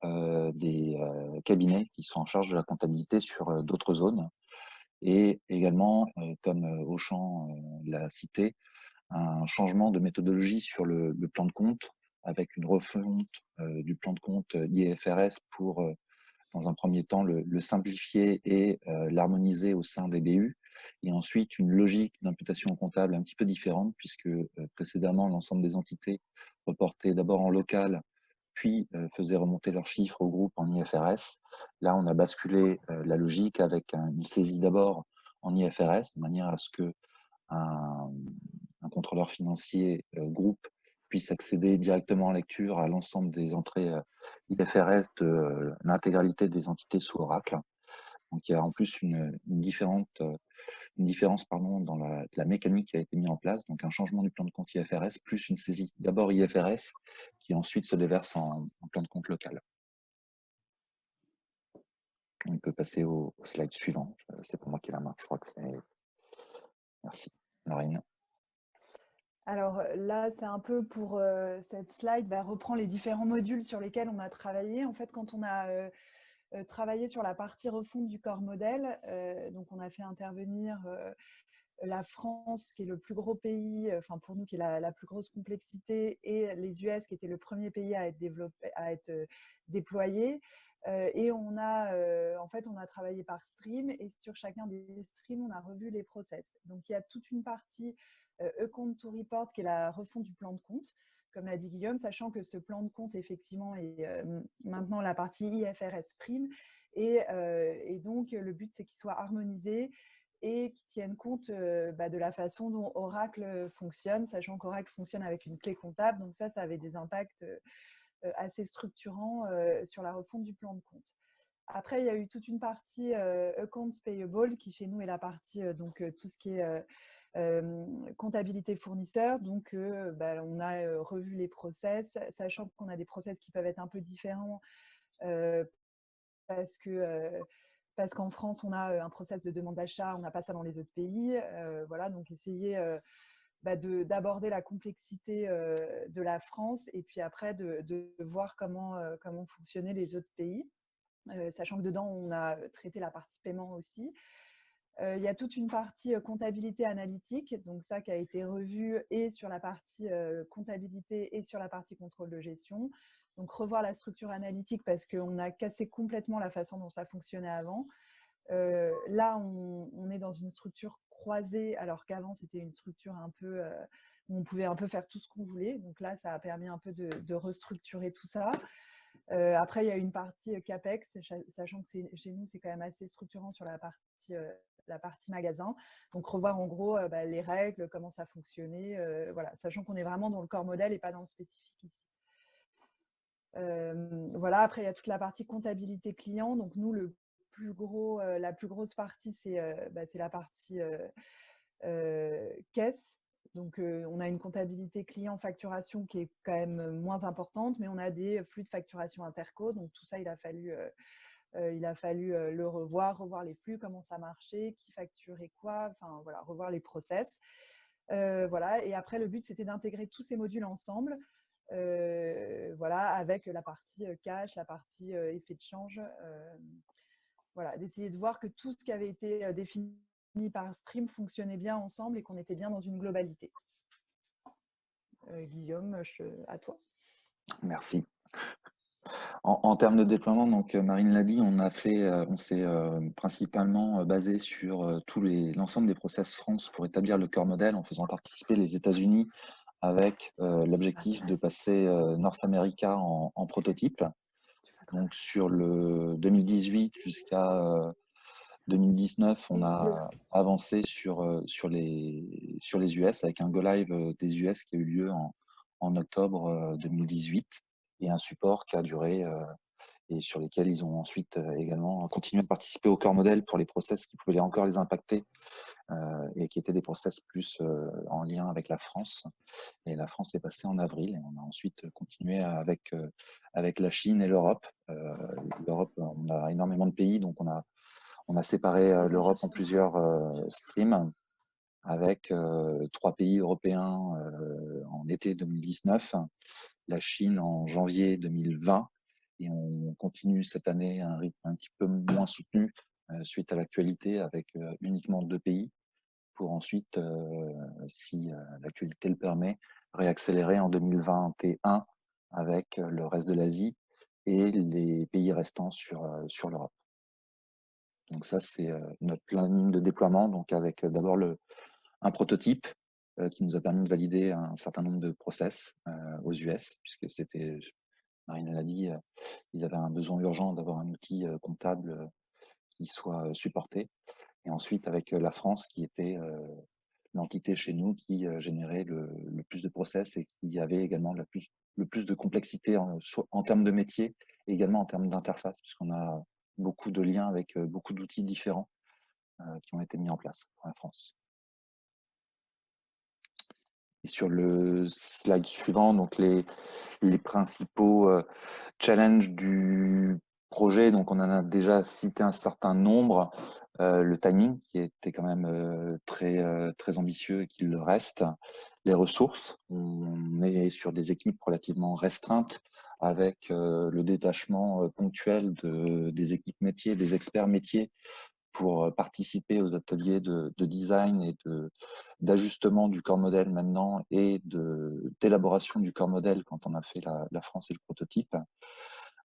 des cabinets qui sont en charge de la comptabilité sur d'autres zones. Et également, comme Auchan l'a cité, un changement de méthodologie sur le plan de compte avec une refonte du plan de compte IFRS pour, dans un premier temps, le simplifier et l'harmoniser au sein des BU. Et ensuite, une logique d'imputation comptable un petit peu différente puisque précédemment, l'ensemble des entités reportaient d'abord en local, puis faisaient remonter leurs chiffres au groupe en IFRS. Là, on a basculé la logique avec une saisie d'abord en IFRS, de manière à ce que un contrôleur financier groupe puisse accéder directement en lecture à l'ensemble des entrées IFRS de l'intégralité des entités sous Oracle. Donc il y a en plus une différence dans la mécanique qui a été mise en place, donc un changement du plan de compte IFRS plus une saisie d'abord IFRS qui ensuite se déverse en plan de compte local. On peut passer au slide suivant. C'est pour moi qui ai la main. Je crois que c'est... Merci, Marine. Alors là, c'est un peu pour cette slide, reprend les différents modules sur lesquels on a travaillé. En fait, quand on a travaillé sur la partie refonte du corps modèle. Donc, on a fait intervenir la France, qui est le plus gros pays, enfin pour nous, qui est la plus grosse complexité, et les US, qui était le premier pays à être déployé. Et on a travaillé par stream, et sur chacun des streams, on a revu les process. Donc, il y a toute une partie Account to Report, qui est la refonte du plan de compte, comme l'a dit Guillaume, sachant que ce plan de compte, effectivement, est maintenant la partie IFRS prime. Et donc, le but, c'est qu'il soit harmonisé et qui tiennent compte de la façon dont Oracle fonctionne, sachant qu'Oracle fonctionne avec une clé comptable. Donc ça avait des impacts assez structurants sur la refonte du plan de compte. Après, il y a eu toute une partie Accounts Payable, qui chez nous est la partie tout ce qui est comptabilité fournisseur. Donc, on a revu les process, sachant qu'on a des process qui peuvent être un peu différents parce qu'en France, on a un process de demande d'achat, on n'a pas ça dans les autres pays. Voilà, donc essayer d'aborder la complexité de la France, et puis après de voir comment fonctionnaient les autres pays, sachant que dedans, on a traité la partie paiement aussi. Il y a toute une partie comptabilité analytique, donc ça qui a été revu et sur la partie comptabilité et sur la partie contrôle de gestion. Donc revoir la structure analytique, parce qu'on a cassé complètement la façon dont ça fonctionnait avant. Là, on est dans une structure croisée, alors qu'avant, c'était une structure un peu où on pouvait un peu faire tout ce qu'on voulait. Donc là, ça a permis un peu de restructurer tout ça. Après, il y a une partie CAPEX, sachant que chez nous, c'est quand même assez structurant sur la partie magasin. Donc, revoir en gros les règles, comment ça fonctionnait, voilà, sachant qu'on est vraiment dans le corps modèle et pas dans le spécifique ici. Voilà, après, il y a toute la partie comptabilité client. Donc, nous, la plus grosse partie, c'est la partie caisse. Donc, on a une comptabilité client facturation qui est quand même moins importante, mais on a des flux de facturation interco. Donc, tout ça, il a fallu le revoir les flux, comment ça marchait, qui facturait quoi, enfin, voilà, revoir les process. Voilà. Et après, le but, c'était d'intégrer tous ces modules ensemble, voilà, avec la partie cash, la partie effet de change. Voilà, d'essayer de voir que tout ce qui avait été défini par stream fonctionnait bien ensemble et qu'on était bien dans une globalité. Guillaume, à toi. Merci. En termes de déploiement, donc Marine l'a dit, on s'est principalement basé sur l'ensemble des process France pour établir le corps modèle, en faisant participer les États-Unis avec l'objectif de passer North America en prototype. Donc sur le 2018 jusqu'à 2019, on a avancé sur les US avec un go live des US qui a eu lieu en octobre 2018 et un support qui a duré et sur lesquels ils ont ensuite également continué à participer au corps modèle pour les process qui pouvaient encore les impacter et qui étaient des process plus en lien avec la France. Et la France est passée en avril et on a ensuite continué avec la Chine et l'Europe. L'Europe, on a énormément de pays, donc on a séparé l'Europe en plusieurs streams avec 3 pays européens en été 2019, la Chine en janvier 2020, et on continue cette année à un rythme un petit peu moins soutenu suite à l'actualité avec uniquement 2 pays, pour ensuite, si l'actualité le permet, réaccélérer en 2021 avec le reste de l'Asie et les pays restants sur l'Europe. Donc ça, c'est notre planning de déploiement, donc avec d'abord un prototype qui nous a permis de valider un certain nombre de process aux US, puisque c'était, Marine l'a dit, ils avaient un besoin urgent d'avoir un outil comptable qui soit supporté. Et ensuite, avec la France, qui était l'entité chez nous qui générait le plus de process et qui avait également le plus de complexité en termes de métier et également en termes d'interface, puisqu'on a beaucoup de liens avec beaucoup d'outils différents qui ont été mis en place pour la France. Et sur le slide suivant, donc les principaux challenges du projet, donc on en a déjà cité un certain nombre. le timing qui était quand même très ambitieux et qu'il le reste, les ressources. On est sur des équipes relativement restreintes avec le détachement ponctuel des équipes métiers, des experts métiers pour participer aux ateliers de design et d'ajustement du corps modèle maintenant et d'élaboration du corps modèle quand on a fait la France et le prototype.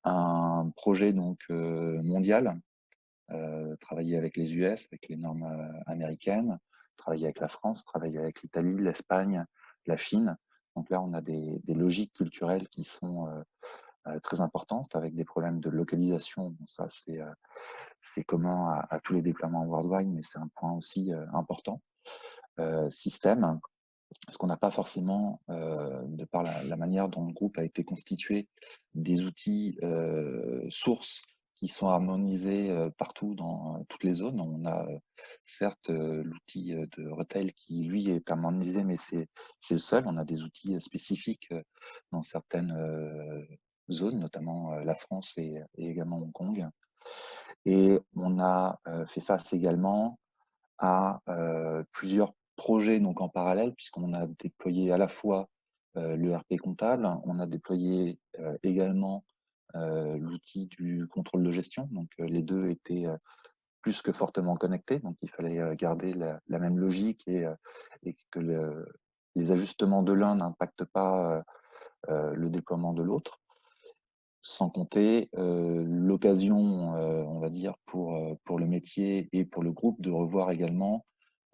Un projet donc mondial, travailler avec les US, avec les normes américaines, travailler avec la France, travailler avec l'Italie, l'Espagne, la Chine. Donc là, on a des logiques culturelles qui sont très importantes avec des problèmes de localisation. Bon, ça, c'est commun à tous les déploiements worldwide, mais c'est un point aussi important. Système, parce qu'on n'a pas forcément, de par la manière dont le groupe a été constitué, des outils sources qui sont harmonisés partout dans toutes les zones. On a certes l'outil de retail qui, lui, est harmonisé, mais c'est le seul. On a des outils spécifiques dans certaines zones, notamment la France et également Hong Kong. Et on a fait face également à plusieurs projets donc en parallèle, puisqu'on a déployé à la fois l'ERP comptable, on a déployé également l'outil du contrôle de gestion. Donc les deux étaient plus que fortement connectés, donc il fallait garder la même logique et que les ajustements de l'un n'impactent pas le déploiement de l'autre. Sans compter l'occasion, on va dire, pour le métier et pour le groupe de revoir également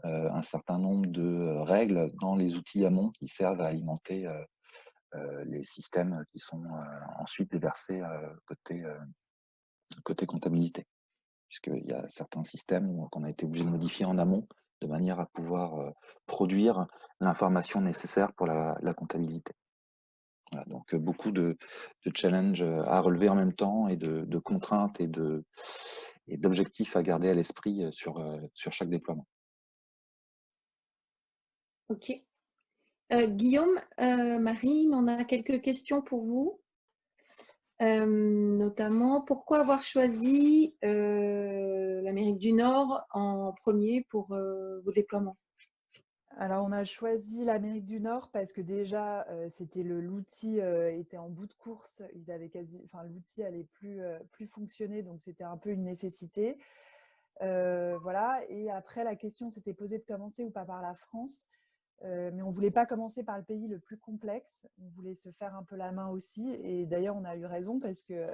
un certain nombre de règles dans les outils amont qui servent à alimenter les systèmes qui sont ensuite déversés côté comptabilité. Puisqu'il y a certains systèmes qu'on a été obligé de modifier en amont de manière à pouvoir produire l'information nécessaire pour la comptabilité. Voilà, donc beaucoup de challenges à relever en même temps et de contraintes et d'objectifs à garder à l'esprit sur chaque déploiement. Ok. Guillaume, Marine, on a quelques questions pour vous. Notamment, pourquoi avoir choisi l'Amérique du Nord en premier pour vos déploiements? Alors, on a choisi l'Amérique du Nord parce que déjà, c'était l'outil était en bout de course. Ils avaient l'outil allait plus fonctionner, donc c'était un peu une nécessité. Voilà. Et après, la question s'était posée de commencer ou pas par la France. Mais on ne voulait pas commencer par le pays le plus complexe. On voulait se faire un peu la main aussi. Et d'ailleurs, on a eu raison parce que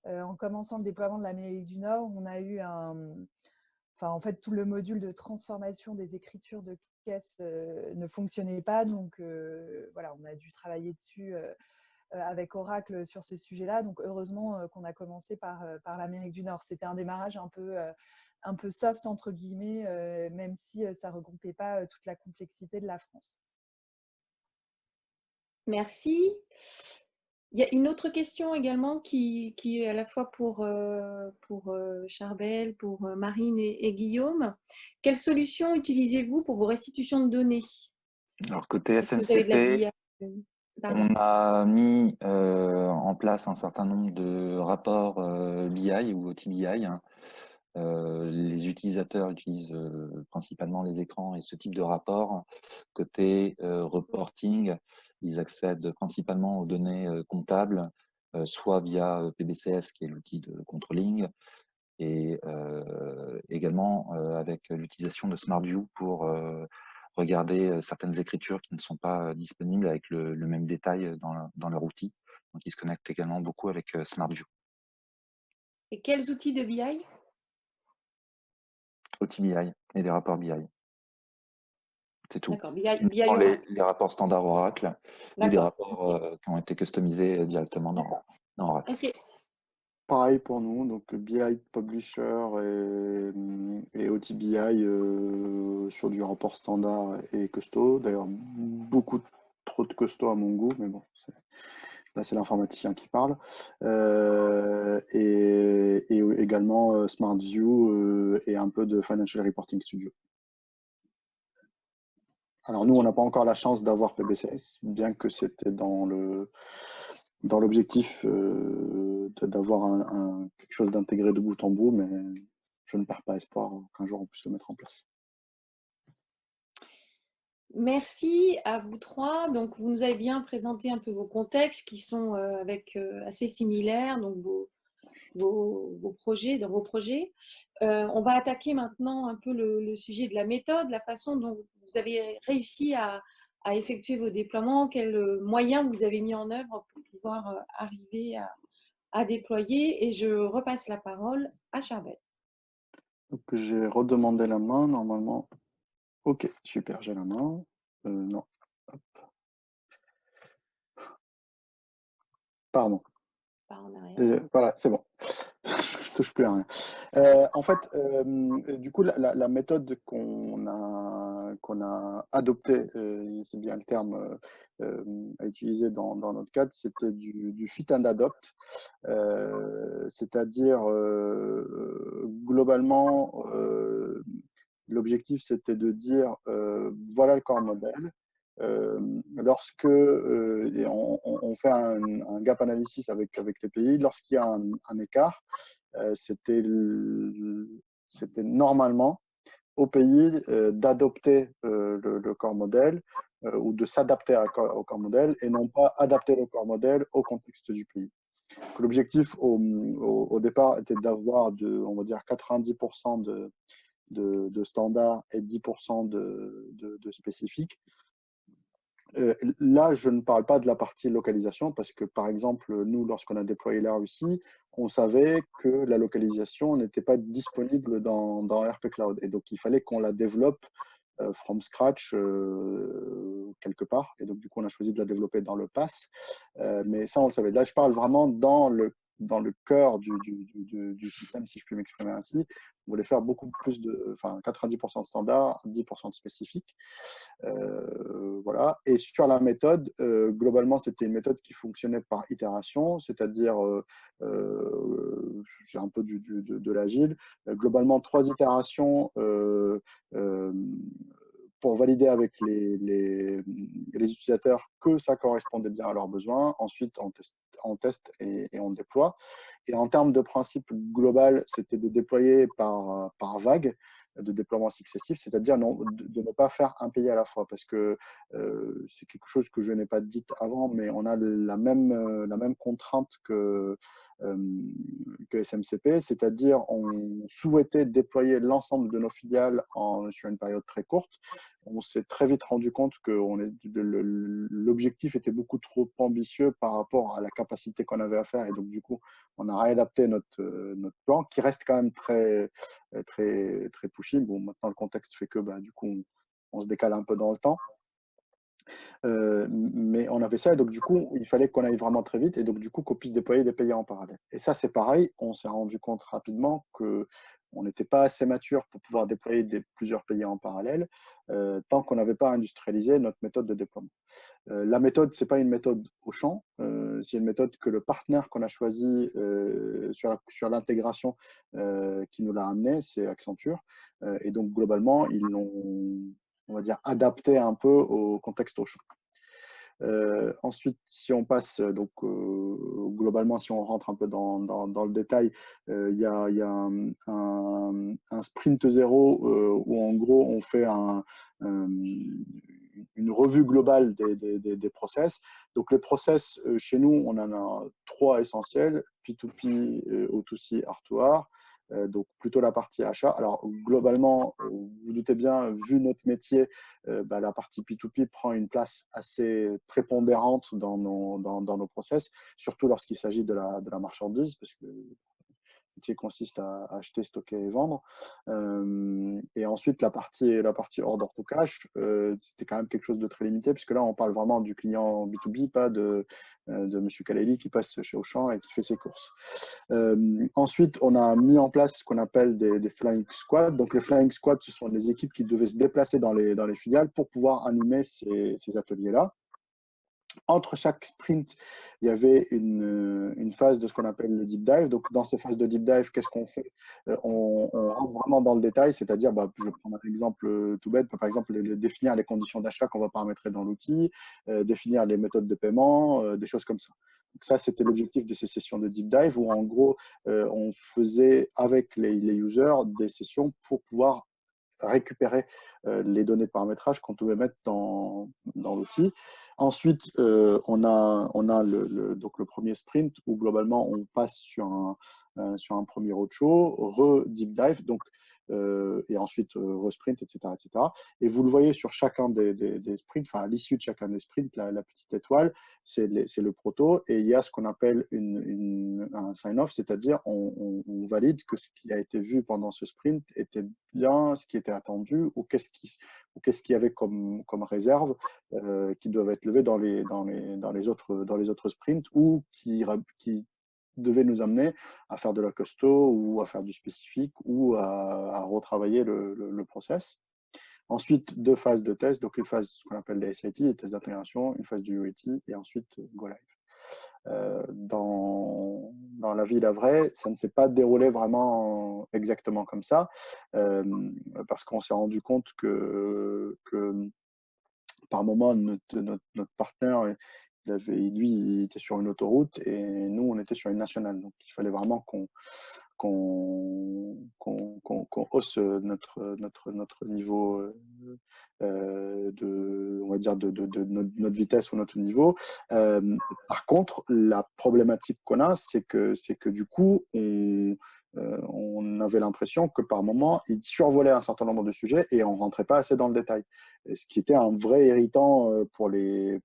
en commençant le déploiement de l'Amérique du Nord, on a eu en fait, tout le module de transformation des écritures de caisse ne fonctionnait pas. Donc, voilà, on a dû travailler dessus avec Oracle sur ce sujet-là. Donc, heureusement qu'on a commencé par l'Amérique du Nord. C'était un démarrage un peu soft, entre guillemets, même si ça ne regroupait pas toute la complexité de la France. Merci. Il y a une autre question également qui est à la fois pour Charbel, pour Marine et Guillaume. Quelle solution utilisez-vous pour vos restitutions de données? Alors, côté Est-ce que vous avez de la SMCP, BI? on a mis en place un certain nombre de rapports BI ou OTBI. Les utilisateurs utilisent principalement les écrans et ce type de rapport. Côté reporting, ils accèdent principalement aux données comptables, soit via PBCS, qui est l'outil de controlling, et également avec l'utilisation de SmartView pour regarder certaines écritures qui ne sont pas disponibles avec le même détail dans leur outil. Donc, ils se connectent également beaucoup avec SmartView. Et quels outils de BI? OTBI et des rapports BI. C'est tout. D'accord, BI Oracle. Les rapports standards Oracle ou des rapports qui ont été customisés directement dans Oracle. Ok. Pareil pour nous, donc BI Publisher et OTBI sur du rapport standard et custo. D'ailleurs, beaucoup trop de custo à mon goût, mais bon, là c'est l'informaticien qui parle. Et également SmartView et un peu de Financial Reporting Studio. Alors nous, on n'a pas encore la chance d'avoir PBCS, bien que c'était dans l'objectif d'avoir quelque chose d'intégré de bout en bout, mais je ne perds pas espoir qu'un jour on puisse le mettre en place. Merci à vous trois. Donc, vous nous avez bien présenté un peu vos contextes qui sont assez similaires, donc vos projets, dans vos projets. On va attaquer maintenant un peu le sujet de la méthode, la façon dont vous avez réussi à effectuer vos déploiements, quels moyens vous avez mis en œuvre pour pouvoir arriver à déployer. Et je repasse la parole à Charbel. Donc, j'ai redemandé la main, normalement. Ok, super, j'ai la main. Non. Hop. Pardon. Par en arrière. Voilà, c'est bon. Je touche plus à rien. En fait, du coup, la méthode qu'on a adoptée, c'est bien le terme à utiliser dans notre cadre, c'était du fit and adopt. C'est-à-dire, globalement, l'objectif, c'était de dire, voilà le corps modèle. Lorsque on fait un gap analysis avec les pays, lorsqu'il y a un écart, c'était normalement au pays d'adopter le corps modèle ou de s'adapter au corps modèle et non pas adapter le corps modèle au contexte du pays. L'objectif au départ était d'avoir, on va dire, 90% de standards et 10% de spécifiques. Là, je ne parle pas de la partie localisation parce que, par exemple, nous, lorsqu'on a déployé la Russie, on savait que la localisation n'était pas disponible dans RP Cloud. Et donc, il fallait qu'on la développe from scratch quelque part. Et donc, du coup, on a choisi de la développer dans le PaaS. Mais ça, on le savait. Là, je parle vraiment dans le cœur du système, si je puis m'exprimer ainsi. On voulait faire beaucoup plus 90% de standards, 10% de spécifiques. Voilà. Et sur la méthode, globalement, c'était une méthode qui fonctionnait par itération, c'est-à-dire, c'est un peu de l'agile. Globalement, 3 itérations pour valider avec les utilisateurs que ça correspondait bien à leurs besoins. Ensuite, on teste et on déploie. Et en termes de principe global, c'était de déployer par vague de déploiement successif, c'est-à-dire de ne pas faire un pays à la fois, parce que c'est quelque chose que je n'ai pas dit avant, mais on a la même contrainte que SMCP, c'est-à-dire on souhaitait déployer l'ensemble de nos filiales sur une période très courte. On s'est très vite rendu compte que l'objectif était beaucoup trop ambitieux par rapport à la capacité qu'on avait à faire, et donc du coup, on a réadapté notre plan, qui reste quand même très pushy. Bon, maintenant, le contexte fait que du coup, on se décale un peu dans le temps. Mais on avait ça, et donc du coup, il fallait qu'on aille vraiment très vite, et donc du coup, qu'on puisse déployer des pays en parallèle. Et ça, c'est pareil, on s'est rendu compte rapidement qu'on n'était pas assez mature pour pouvoir déployer plusieurs pays en parallèle tant qu'on n'avait pas industrialisé notre méthode de déploiement. La méthode, ce n'est pas une méthode au champ, c'est une méthode que le partenaire qu'on a choisi sur l'intégration qui nous l'a amené, c'est Accenture. Et donc, globalement, ils l'ont, on va dire, adapté un peu au contexte au champ. Ensuite, si on passe, donc globalement, si on rentre un peu dans le détail, il y a un sprint 0 où en gros on fait une revue globale des process. Donc les process, chez nous, on en a 3 essentiels: P2P, O2C, R2R. Donc plutôt la partie achat. Alors globalement, vous vous doutez bien, vu notre métier, la partie P2P prend une place assez prépondérante dans nos process, surtout lorsqu'il s'agit de la marchandise, parce que le métier consiste à acheter, stocker et vendre. Et ensuite, la partie order to cash, c'était quand même quelque chose de très limité, puisque là, on parle vraiment du client B2B, pas de M. Kaleli qui passe chez Auchan et qui fait ses courses. Ensuite, on a mis en place ce qu'on appelle des flying squads. Donc, les flying squads, ce sont des équipes qui devaient se déplacer dans les filiales pour pouvoir animer ces ateliers-là. Entre chaque sprint, il y avait une phase de ce qu'on appelle le deep dive. Donc, dans ces phases de deep dive, qu'est-ce qu'on fait? On rentre vraiment dans le détail, c'est-à-dire, je vais prendre un exemple tout bête, par exemple, définir les conditions d'achat qu'on va paramétrer dans l'outil, définir les méthodes de paiement, des choses comme ça. Donc ça, c'était l'objectif de ces sessions de deep dive où, en gros, on faisait avec les users des sessions pour pouvoir récupérer les données de paramétrage qu'on pouvait mettre dans l'outil. Ensuite, on a donc le premier sprint où globalement on passe sur un premier roadshow, re-deep dive, donc, et ensuite re-sprint, etc., etc. Et vous le voyez sur chacun des sprints, enfin à l'issue de chacun des sprints, la petite étoile, c'est le proto, et il y a ce qu'on appelle un sign-off, c'est-à-dire on valide que ce qui a été vu pendant ce sprint était bien ce qui était attendu, ou qu'est-ce qu'il y avait comme réserve qui doivent être levées dans les autres sprints, ou qui devait nous amener à faire de la custo ou à faire du spécifique ou à retravailler le process. Ensuite, 2 phases de test, donc une phase ce qu'on appelle les SIT, les tests d'intégration, une phase du UAT et ensuite Go Live. Dans la vie, la vraie, ça ne s'est pas déroulé vraiment exactement comme ça, parce qu'on s'est rendu compte que par moment, notre partenaire, lui, il était sur une autoroute et nous, on était sur une nationale. Donc, il fallait vraiment qu'on hausse notre niveau on va dire de notre vitesse ou notre niveau. Par contre, la problématique qu'on a, c'est que du coup, on avait l'impression que par moment, il survolait un certain nombre de sujets et on ne rentrait pas assez dans le détail. Et ce qui était un vrai irritant pour les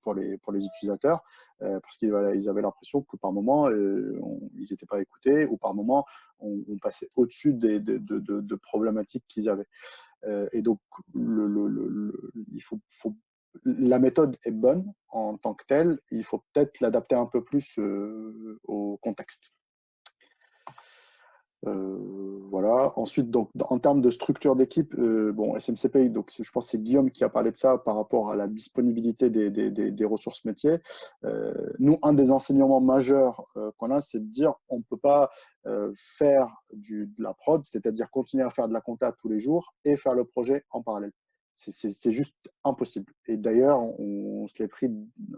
utilisateurs, parce qu'ils avaient l'impression que par moment, ils n'étaient pas écoutés, ou par moment, on passait au-dessus de problématiques qu'ils avaient. Et donc, la méthode est bonne en tant que telle, il faut peut-être l'adapter un peu plus au contexte. Voilà. Ensuite, donc, en termes de structure d'équipe, bon, SMCP, donc, je pense que c'est Guillaume qui a parlé de ça par rapport à la disponibilité des ressources métiers. Nous, un des enseignements majeurs qu'on a, c'est de dire on ne peut pas faire de la prod, c'est-à-dire continuer à faire de la compta tous les jours et faire le projet en parallèle. C'est juste impossible. Et d'ailleurs, on se l'est pris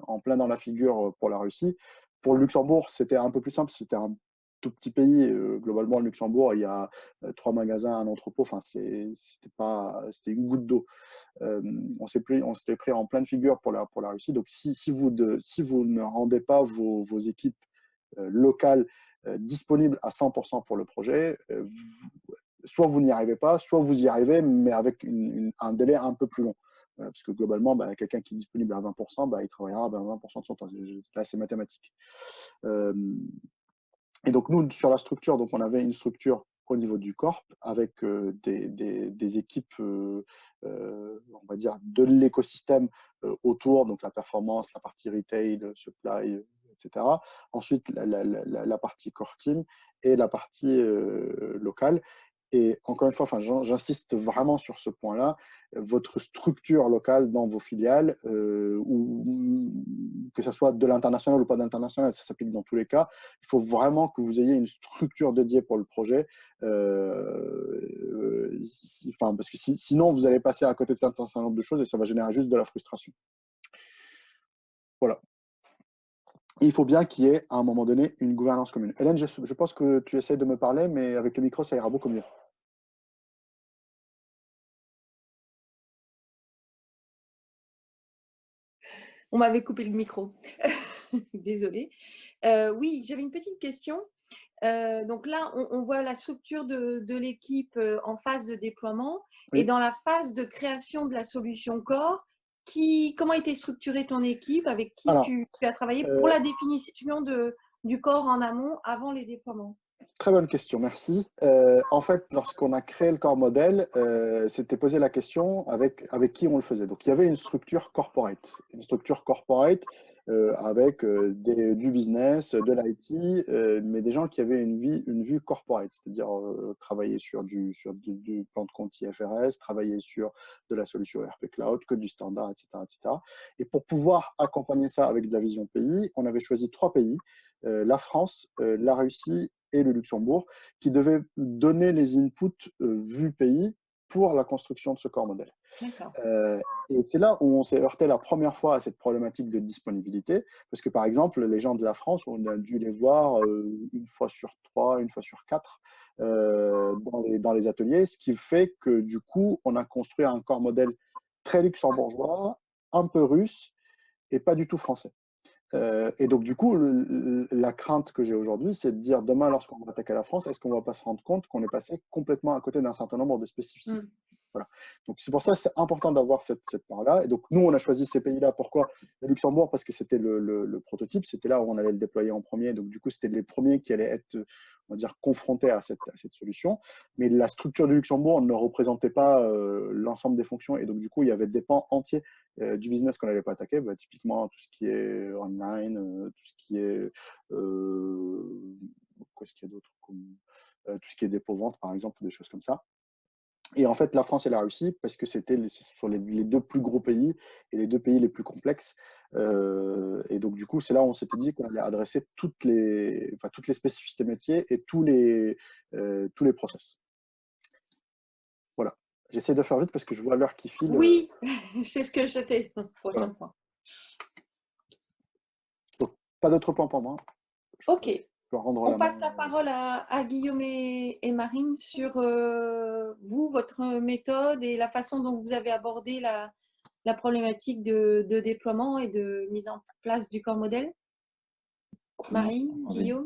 en plein dans la figure pour la Russie. Pour le Luxembourg, c'était un peu plus simple. C'était un tout petit pays. Globalement, le Luxembourg, il y a 3 magasins, un entrepôt. Enfin, c'était une goutte d'eau. On s'est pris en pleine figure pour la Russie. Donc, si vous ne rendez pas vos équipes locales disponibles à 100% pour le projet, soit vous n'y arrivez pas, soit vous y arrivez, mais avec un délai un peu plus long. Parce que globalement, quelqu'un qui est disponible à 20%, il travaillera à 20% de son temps. Là, c'est mathématique. Et donc, nous, sur la structure, donc, on avait une structure au niveau du corp avec des équipes, on va dire, de l'écosystème autour, donc la performance, la partie retail, supply, etc. Ensuite, la partie core team et la partie locale. Et encore une fois, j'insiste vraiment sur ce point-là, votre structure locale dans vos filiales, ou que ce soit de l'international ou pas d'international, ça s'applique dans tous les cas. Il faut vraiment que vous ayez une structure dédiée pour le projet, parce que sinon, vous allez passer à côté de un certain nombre de choses et ça va générer juste de la frustration. Voilà. Il faut bien qu'il y ait à un moment donné une gouvernance commune. Hélène, je pense que tu essaies de me parler, mais avec le micro, ça ira beaucoup mieux. On m'avait coupé le micro. Désolée. Oui, j'avais une petite question. Donc là, on voit la structure de l'équipe en phase de déploiement. Oui. Et dans la phase de création de la solution core, comment était structurée ton équipe? Avec qui tu as travaillé pour la définition du core en amont avant les déploiements? Très bonne question, merci. En fait, lorsqu'on a créé le corps modèle, c'était posé la question avec qui on le faisait. Donc, il y avait une structure corporate. Une structure corporate avec du business, de l'IT, mais des gens qui avaient une vue corporate, c'est-à-dire travailler sur du plan de compte IFRS, travailler sur de la solution ERP Cloud, que du standard, etc., etc. Et pour pouvoir accompagner ça avec de la vision pays, on avait choisi 3 pays, la France, la Russie et le Luxembourg, qui devaient donner les inputs vus pays pour la construction de ce corps modèle. D'accord. Et c'est là où on s'est heurté la première fois à cette problématique de disponibilité, parce que par exemple, les gens de la France, on a dû les voir une fois sur 3, une fois sur 4 dans les ateliers, ce qui fait que du coup, on a construit un corps modèle très luxembourgeois, un peu russe et pas du tout français. Et donc, du coup, la crainte que j'ai aujourd'hui, c'est de dire demain, lorsqu'on va attaquer la France, est-ce qu'on ne va pas se rendre compte qu'on est passé complètement à côté d'un certain nombre de spécificités? Voilà. Donc, c'est pour ça que c'est important d'avoir cette part-là. Et donc, nous, on a choisi ces pays-là. Pourquoi? Le Luxembourg, parce que c'était le prototype, c'était là où on allait le déployer en premier. Donc, du coup, c'était les premiers qui allaient être, on va dire, confrontés à cette solution. Mais la structure du Luxembourg ne représentait pas l'ensemble des fonctions. Et donc, du coup, il y avait des pans entiers du business qu'on n'allait pas attaquer. Bah, typiquement, tout ce qui est online, tout ce qui est. Qu'est-ce qu'il y a d'autre tout ce qui est dépôt-vente, par exemple, ou des choses comme ça. Et en fait, la France et la Russie, parce que ce sont les deux plus gros pays et les deux pays les plus complexes. Et donc, du coup, c'est là où on s'était dit qu'on allait adresser toutes les spécificités métiers et tous les process. Voilà. J'essaie de faire vite parce que je vois l'heure qui file. Oui, c'est ce que j'étais. Prochain Voilà. point. Donc, pas d'autres points pour moi. Ok. On passe la parole à Guillaume et Marine sur vous, votre méthode et la façon dont vous avez abordé la problématique de déploiement et de mise en place du corps modèle. Marine, Guillaume?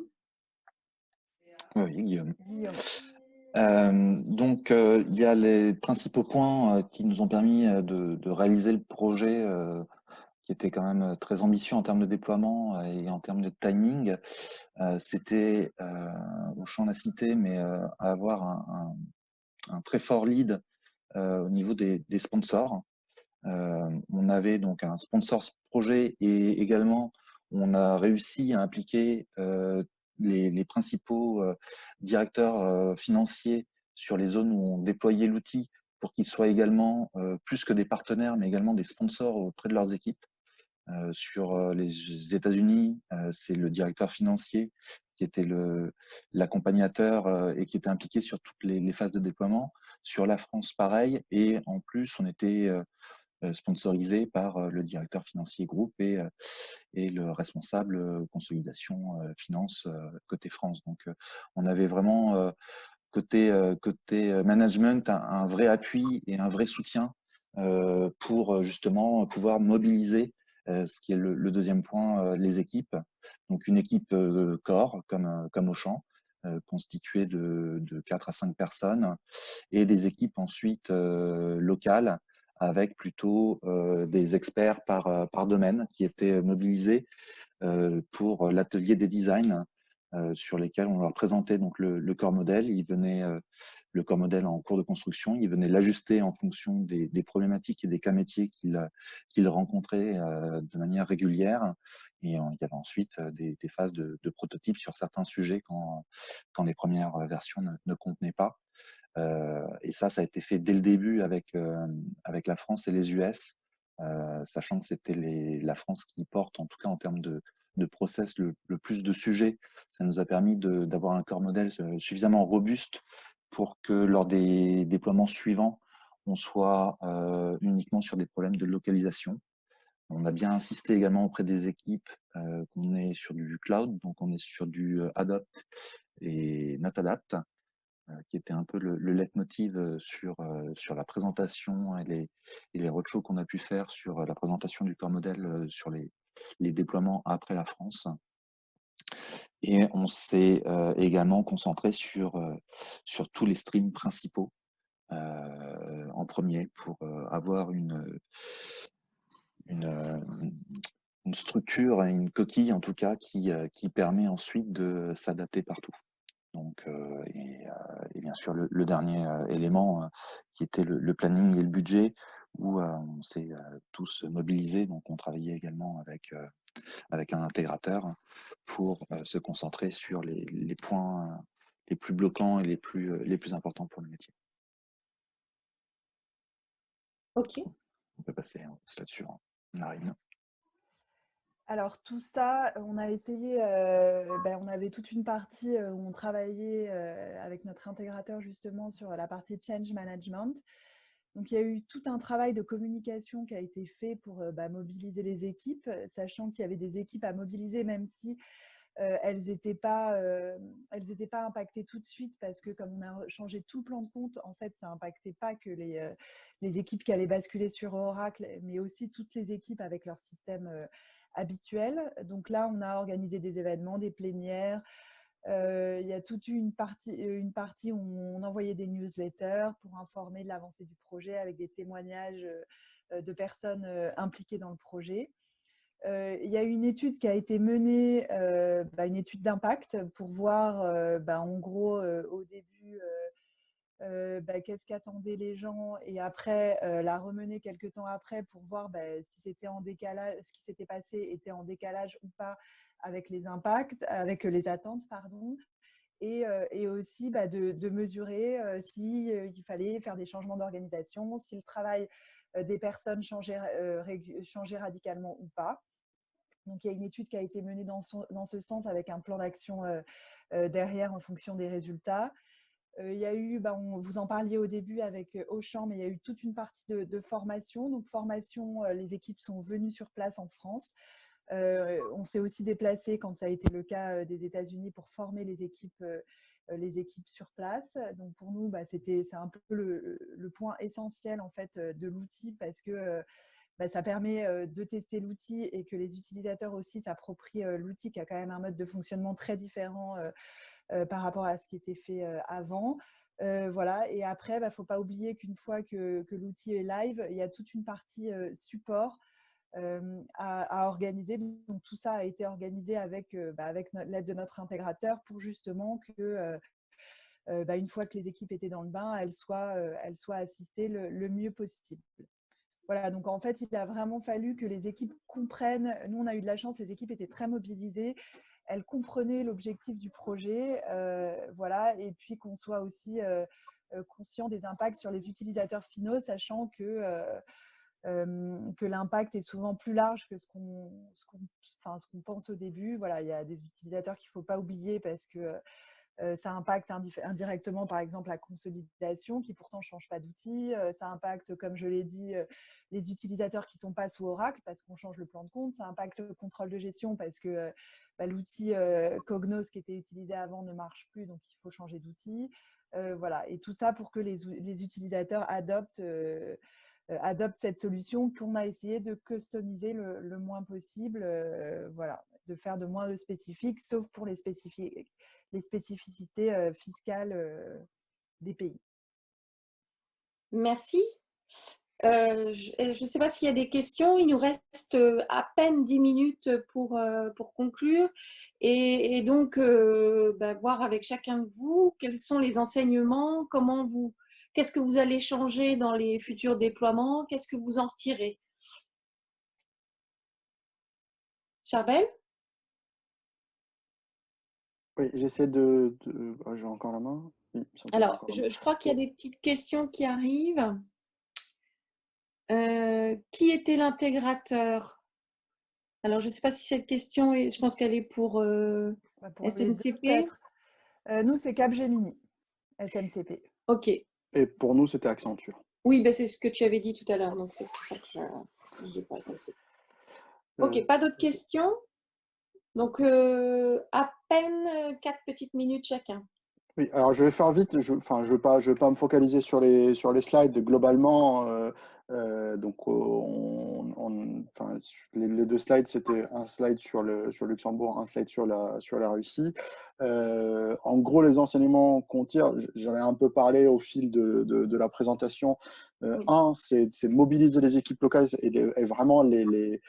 Oui, Guillaume. Guillaume. Donc, il y a les principaux points qui nous ont permis de réaliser le projet qui était quand même très ambitieux en termes de déploiement et en termes de timing. C'était, Auchan l'a cité, mais avoir un très fort lead au niveau des sponsors. On avait donc un sponsor projet et également on a réussi à impliquer les principaux directeurs financiers sur les zones où on déployait l'outil pour qu'ils soient également plus que des partenaires, mais également des sponsors auprès de leurs équipes. Sur les États-Unis, c'est le directeur financier qui était l'accompagnateur et qui était impliqué sur toutes les phases de déploiement. Sur la France, pareil. Et en plus, on était sponsorisé par le directeur financier groupe et le responsable consolidation finance côté France. Donc, on avait vraiment côté management un vrai appui et un vrai soutien pour justement pouvoir mobiliser ce qui est le deuxième point, les équipes. Donc, une équipe corps comme Auchan, constituée de 4 à 5 personnes et des équipes ensuite locales avec plutôt des experts par domaine qui étaient mobilisés pour l'atelier des designs sur lesquels on leur présentait donc le corps modèle. Le corps modèle en cours de construction, ils venaient l'ajuster en fonction des problématiques et des cas métiers qu'ils rencontraient de manière régulière. Et il y avait ensuite des phases de prototypes sur certains sujets quand les premières versions ne contenaient pas. Et ça a été fait dès le début avec la France et les US, sachant que c'était la France qui porte, en tout cas en termes de process, le plus de sujets. Ça nous a permis d'avoir un corps modèle suffisamment robuste pour que lors des déploiements suivants, on soit uniquement sur des problèmes de localisation. On a bien insisté également auprès des équipes qu'on est sur du cloud, donc on est sur du Adopt et NotAdapt, qui était un peu le leitmotiv sur la présentation et les roadshows qu'on a pu faire sur la présentation du corps modèle sur les déploiements après la France. Et on s'est également concentré sur tous les streams principaux en premier pour avoir une structure et une coquille en tout cas qui permet ensuite de s'adapter partout. Donc, et bien sûr, le dernier élément qui était le planning et le budget, où on s'est tous mobilisés. Donc, on travaillait également avec un intégrateur pour se concentrer sur les points les plus bloquants et les plus importants pour le métier. Ok. On peut passer là-dessus, Marine. Alors tout ça, on a essayé, on avait toute une partie où on travaillait avec notre intégrateur justement sur la partie change management. Donc il y a eu tout un travail de communication qui a été fait pour mobiliser les équipes, sachant qu'il y avait des équipes à mobiliser même si elles n'étaient pas impactées tout de suite parce que comme on a changé tout le plan de compte, en fait, ça n'impactait pas que les équipes qui allaient basculer sur Oracle, mais aussi toutes les équipes avec leur système habituel. Donc là, on a organisé des événements, des plénières. Il y a toute une partie où on envoyait des newsletters pour informer de l'avancée du projet avec des témoignages de personnes impliquées dans le projet. Il y a eu une étude qui a été menée, une étude d'impact pour voir en gros au début qu'est-ce qu'attendaient les gens et après la remener quelques temps après pour voir si c'était en décalage, ce qui s'était passé était en décalage ou pas avec les impacts, avec les attentes, pardon. Et aussi de mesurer s'il fallait faire des changements d'organisation, si le travail des personnes changeait radicalement ou pas. Donc, il y a une étude qui a été menée dans ce sens avec un plan d'action derrière en fonction des résultats. Il y a eu, vous en parliez au début avec Auchan, mais il y a eu toute une partie de formation. Donc, formation, les équipes sont venues sur place en France. On s'est aussi déplacé quand ça a été le cas des États-Unis pour former les équipes sur place. Donc, pour nous, c'est un peu le point essentiel en fait de l'outil parce que ça permet de tester l'outil et que les utilisateurs aussi s'approprient l'outil qui a quand même un mode de fonctionnement très différent par rapport à ce qui était fait avant. Voilà. Et après, il ne faut pas oublier qu'une fois que l'outil est live, il y a toute une partie support à organiser. Donc, tout ça a été organisé avec l'aide de notre intégrateur pour justement que une fois que les équipes étaient dans le bain, elles soient assistées le mieux possible. Voilà, donc en fait, il a vraiment fallu que les équipes comprennent. Nous, on a eu de la chance, les équipes étaient très mobilisées. Elles comprenaient l'objectif du projet, voilà, et puis qu'on soit aussi conscient des impacts sur les utilisateurs finaux, sachant que l'impact est souvent plus large que ce qu'on pense au début. Voilà, il y a des utilisateurs qu'il ne faut pas oublier parce que ça impacte indirectement, par exemple, la consolidation qui pourtant ne change pas d'outil. Ça impacte, comme je l'ai dit, les utilisateurs qui ne sont pas sous Oracle parce qu'on change le plan de compte. Ça impacte le contrôle de gestion parce que l'outil Cognos qui était utilisé avant ne marche plus, donc il faut changer d'outil. Voilà. Et tout ça pour que les utilisateurs adoptent cette solution qu'on a essayé de customiser le moins possible. Voilà, de faire de moins de spécifiques, sauf pour les spécificités fiscales des pays. Merci. Je ne sais pas s'il y a des questions. Il nous reste à peine 10 minutes pour conclure. Et donc, voir avec chacun de vous quels sont les enseignements, qu'est-ce que vous allez changer dans les futurs déploiements, qu'est-ce que vous en retirez. Charbel ? Oui, j'essaie j'ai encore la main. Oui, alors, je crois qu'il y a des petites questions qui arrivent. Qui était l'intégrateur? Alors, je ne sais pas si cette question, je pense qu'elle est pour SMCP. Nous, c'est Capgemini, SMCP. OK. Et pour nous, c'était Accenture. Oui, c'est ce que tu avais dit tout à l'heure, donc c'est pour ça que je ne disais pas SMCP. OK, pas d'autres questions? Donc, à peine 4 petites minutes chacun. Oui, alors je vais faire vite. Je vais pas me focaliser sur les slides. Globalement, donc les deux slides, c'était un slide sur Luxembourg, un slide sur la Russie. En gros, les enseignements qu'on tire, j'en ai un peu parlé au fil de la présentation. Un, c'est mobiliser les équipes locales et vraiment les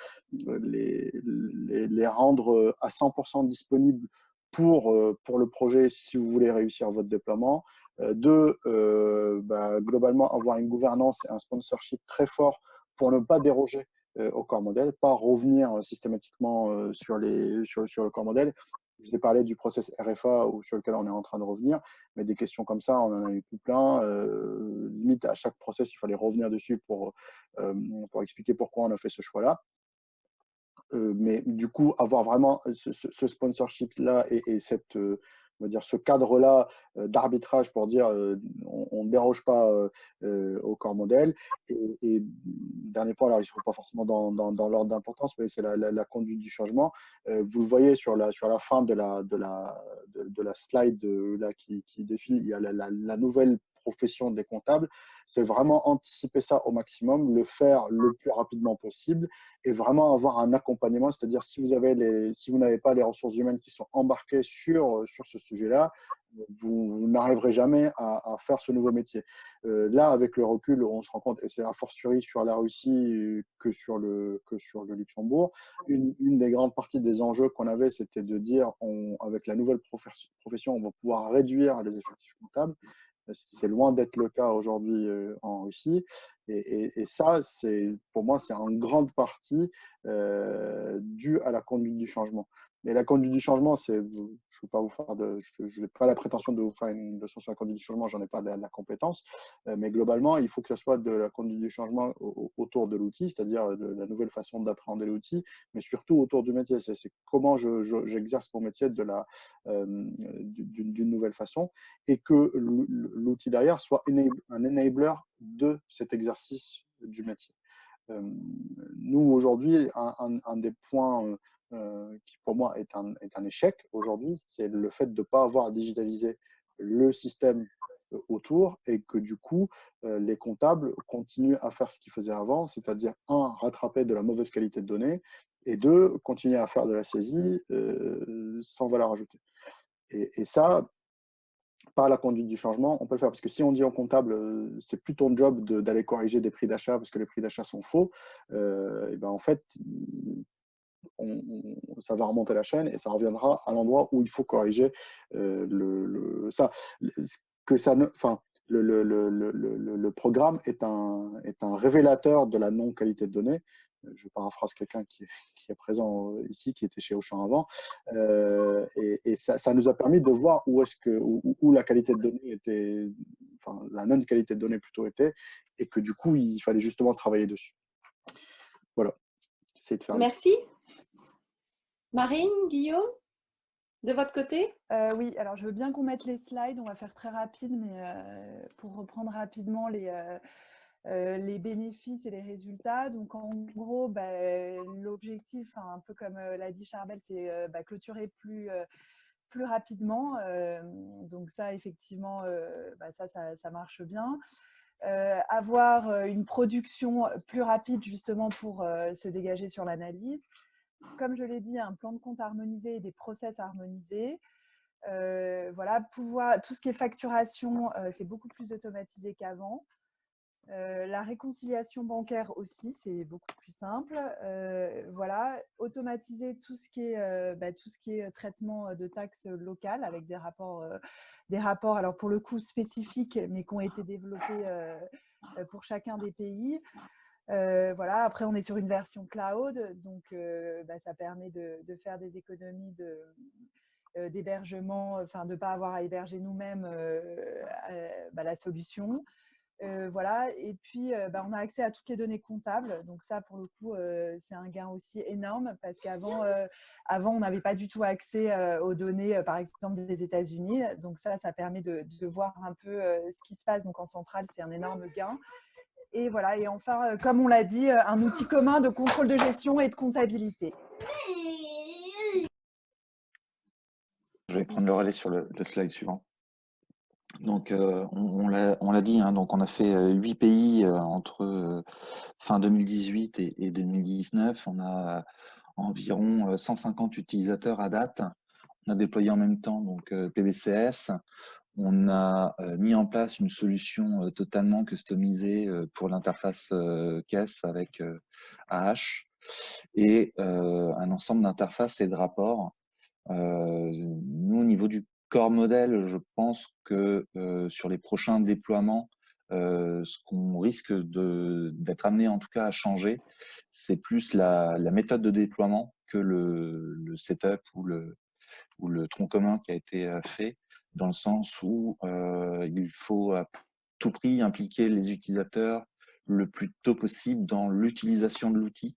rendre à 100% disponibles pour le projet si vous voulez réussir votre déploiement. Deux, globalement, avoir une gouvernance et un sponsorship très fort pour ne pas déroger au corps modèle, pas revenir systématiquement sur le corps modèle. Je vous ai parlé du process RFA sur lequel on est en train de revenir, mais des questions comme ça, on en a eu tout plein. Limite, à chaque process, il fallait revenir dessus pour expliquer pourquoi on a fait ce choix-là. mais du coup, avoir vraiment ce sponsorship-là et cette, on va dire, ce cadre-là d'arbitrage pour dire on ne déroge pas au corps modèle. Et dernier point, alors ils ne sont pas forcément dans l'ordre d'importance, mais c'est la conduite du changement. Vous le voyez sur la fin de la slide là, qui défile, il y a la nouvelle profession des comptables. C'est vraiment anticiper ça au maximum, le faire le plus rapidement possible et vraiment avoir un accompagnement, c'est-à-dire si vous n'avez pas les ressources humaines qui sont embarquées sur ce sujet-là, vous n'arriverez jamais à faire ce nouveau métier. Là, avec le recul, on se rend compte, et c'est a fortiori sur la Russie que sur le Luxembourg, une des grandes parties des enjeux qu'on avait, c'était de dire, avec la nouvelle profession, on va pouvoir réduire les effectifs comptables. C'est loin d'être le cas aujourd'hui en Russie. Et ça, pour moi, c'est en grande partie dû à la conduite du changement. Mais la conduite du changement, je n'ai pas la prétention de vous faire une leçon sur la conduite du changement, j'en ai pas la compétence. Mais globalement, il faut que ce soit de la conduite du changement autour de l'outil, c'est-à-dire de la nouvelle façon d'appréhender l'outil, mais surtout autour du métier. C'est comment j'exerce mon métier d'une nouvelle façon et que l'outil derrière soit un enabler de cet exercice du métier. Nous, aujourd'hui, un des points qui pour moi est un échec aujourd'hui, c'est le fait de ne pas avoir digitalisé le système autour et que du coup, les comptables continuent à faire ce qu'ils faisaient avant, c'est-à-dire rattraper de la mauvaise qualité de données et deux, continuer à faire de la saisie sans valeur ajoutée. Et ça, par la conduite du changement, on peut le faire. Parce que si on dit en comptable, c'est plus ton job d'aller corriger des prix d'achat parce que les prix d'achat sont faux, et ben en fait, ça va remonter la chaîne et ça reviendra à l'endroit où il faut corriger ça. Le programme est un révélateur de la non-qualité de données. Je paraphrase quelqu'un qui est présent ici, qui était chez Auchan avant. Et ça nous a permis de voir où la qualité de données était, enfin la non-qualité de données plutôt était, et que du coup, il fallait justement travailler dessus. Voilà. J'essaie de faire. Merci. Marine, Guillaume, de votre côté? Oui, alors je veux bien qu'on mette les slides, on va faire très rapide, mais pour reprendre rapidement les bénéfices et les résultats. Donc en gros, l'objectif, un peu comme l'a dit Charbel, c'est clôturer plus rapidement. Donc ça, effectivement, ça marche bien. Avoir une production plus rapide justement pour se dégager sur l'analyse. Comme je l'ai dit, un plan de compte harmonisé et des process harmonisés. Voilà, tout ce qui est facturation, c'est beaucoup plus automatisé qu'avant. La réconciliation bancaire aussi, c'est beaucoup plus simple. Voilà, automatiser tout ce qui est traitement de taxes locales avec des rapports, alors pour le coup spécifiques, mais qui ont été développés pour chacun des pays. Voilà, après on est sur une version cloud, donc ça permet de faire des économies d'hébergement, enfin de ne pas avoir à héberger nous-mêmes la solution. Voilà, et puis on a accès à toutes les données comptables, donc ça pour le coup c'est un gain aussi énorme parce qu'avant on n'avait pas du tout accès aux données par exemple des États-Unis, donc ça permet de voir un peu ce qui se passe, donc en centrale c'est un énorme gain. Et voilà, et enfin comme on l'a dit, un outil commun de contrôle de gestion et de comptabilité. Je vais prendre le relais sur le slide suivant. Donc, on l'a dit, hein, donc on a fait 8 pays entre fin 2018 et 2019. On a environ 150 utilisateurs à date. On a déployé en même temps donc PBCS. On a mis en place une solution totalement customisée pour l'interface caisse avec AH et un ensemble d'interfaces et de rapports. Nous, au niveau du corps modèle, je pense que sur les prochains déploiements, ce qu'on risque d'être amené en tout cas à changer, c'est plus la méthode de déploiement que le setup ou le tronc commun qui a été fait, dans le sens où il faut à tout prix impliquer les utilisateurs le plus tôt possible dans l'utilisation de l'outil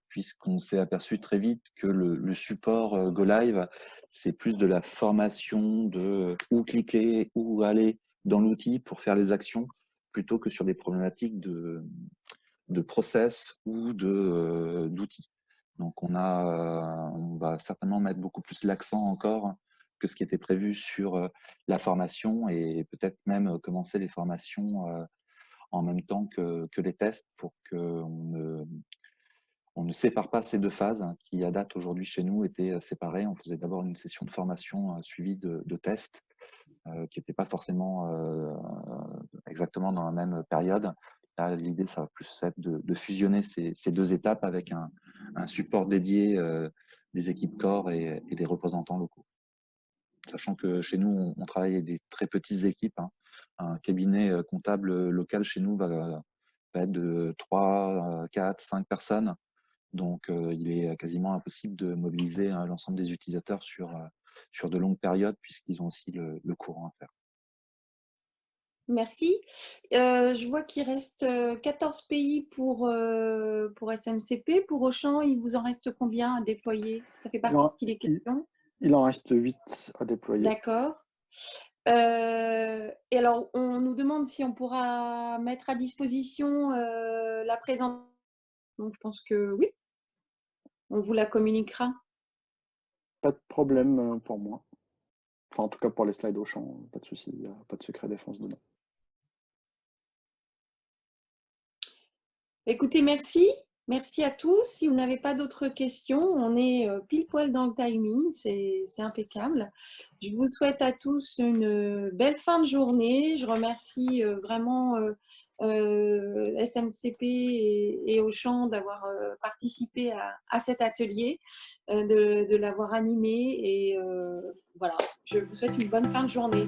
puisqu'on s'est aperçu très vite que le support Go Live, c'est plus de la formation de où cliquer, où aller dans l'outil pour faire les actions, plutôt que sur des problématiques de process ou d'outils. Donc, on va certainement mettre beaucoup plus l'accent encore que ce qui était prévu sur la formation et peut-être même commencer les formations en même temps que les tests pour qu'on ne sépare pas ces deux phases qui, à date, aujourd'hui, chez nous, étaient séparées. On faisait d'abord une session de formation suivie de tests qui n'étaient pas forcément exactement dans la même période. Là, l'idée, ça va plus être de fusionner ces deux étapes avec un support dédié des équipes corps et des représentants locaux. Sachant que chez nous, on travaille avec des très petites équipes. Un cabinet comptable local chez nous va être de 3, 4, 5 personnes. Donc, il est quasiment impossible de mobiliser l'ensemble des utilisateurs sur de longues périodes puisqu'ils ont aussi le courant à faire. Merci. Je vois qu'il reste 14 pays pour SMCP. Pour Auchan, il vous en reste combien à déployer? Ça fait partie des questions. Il en reste 8 à déployer. D'accord. Et alors, on nous demande si on pourra mettre à disposition la présentation. Donc, je pense que oui. On vous la communiquera. Pas de problème pour moi. Enfin, en tout cas, pour les slides Auchan, pas de souci. Il n'y a pas de secret défense dedans. Écoutez, merci. Merci à tous. Si vous n'avez pas d'autres questions, on est pile poil dans le timing, c'est impeccable. Je vous souhaite à tous une belle fin de journée. Je remercie vraiment SMCP et Auchan d'avoir participé à cet atelier, de l'avoir animé. Et voilà, je vous souhaite une bonne fin de journée.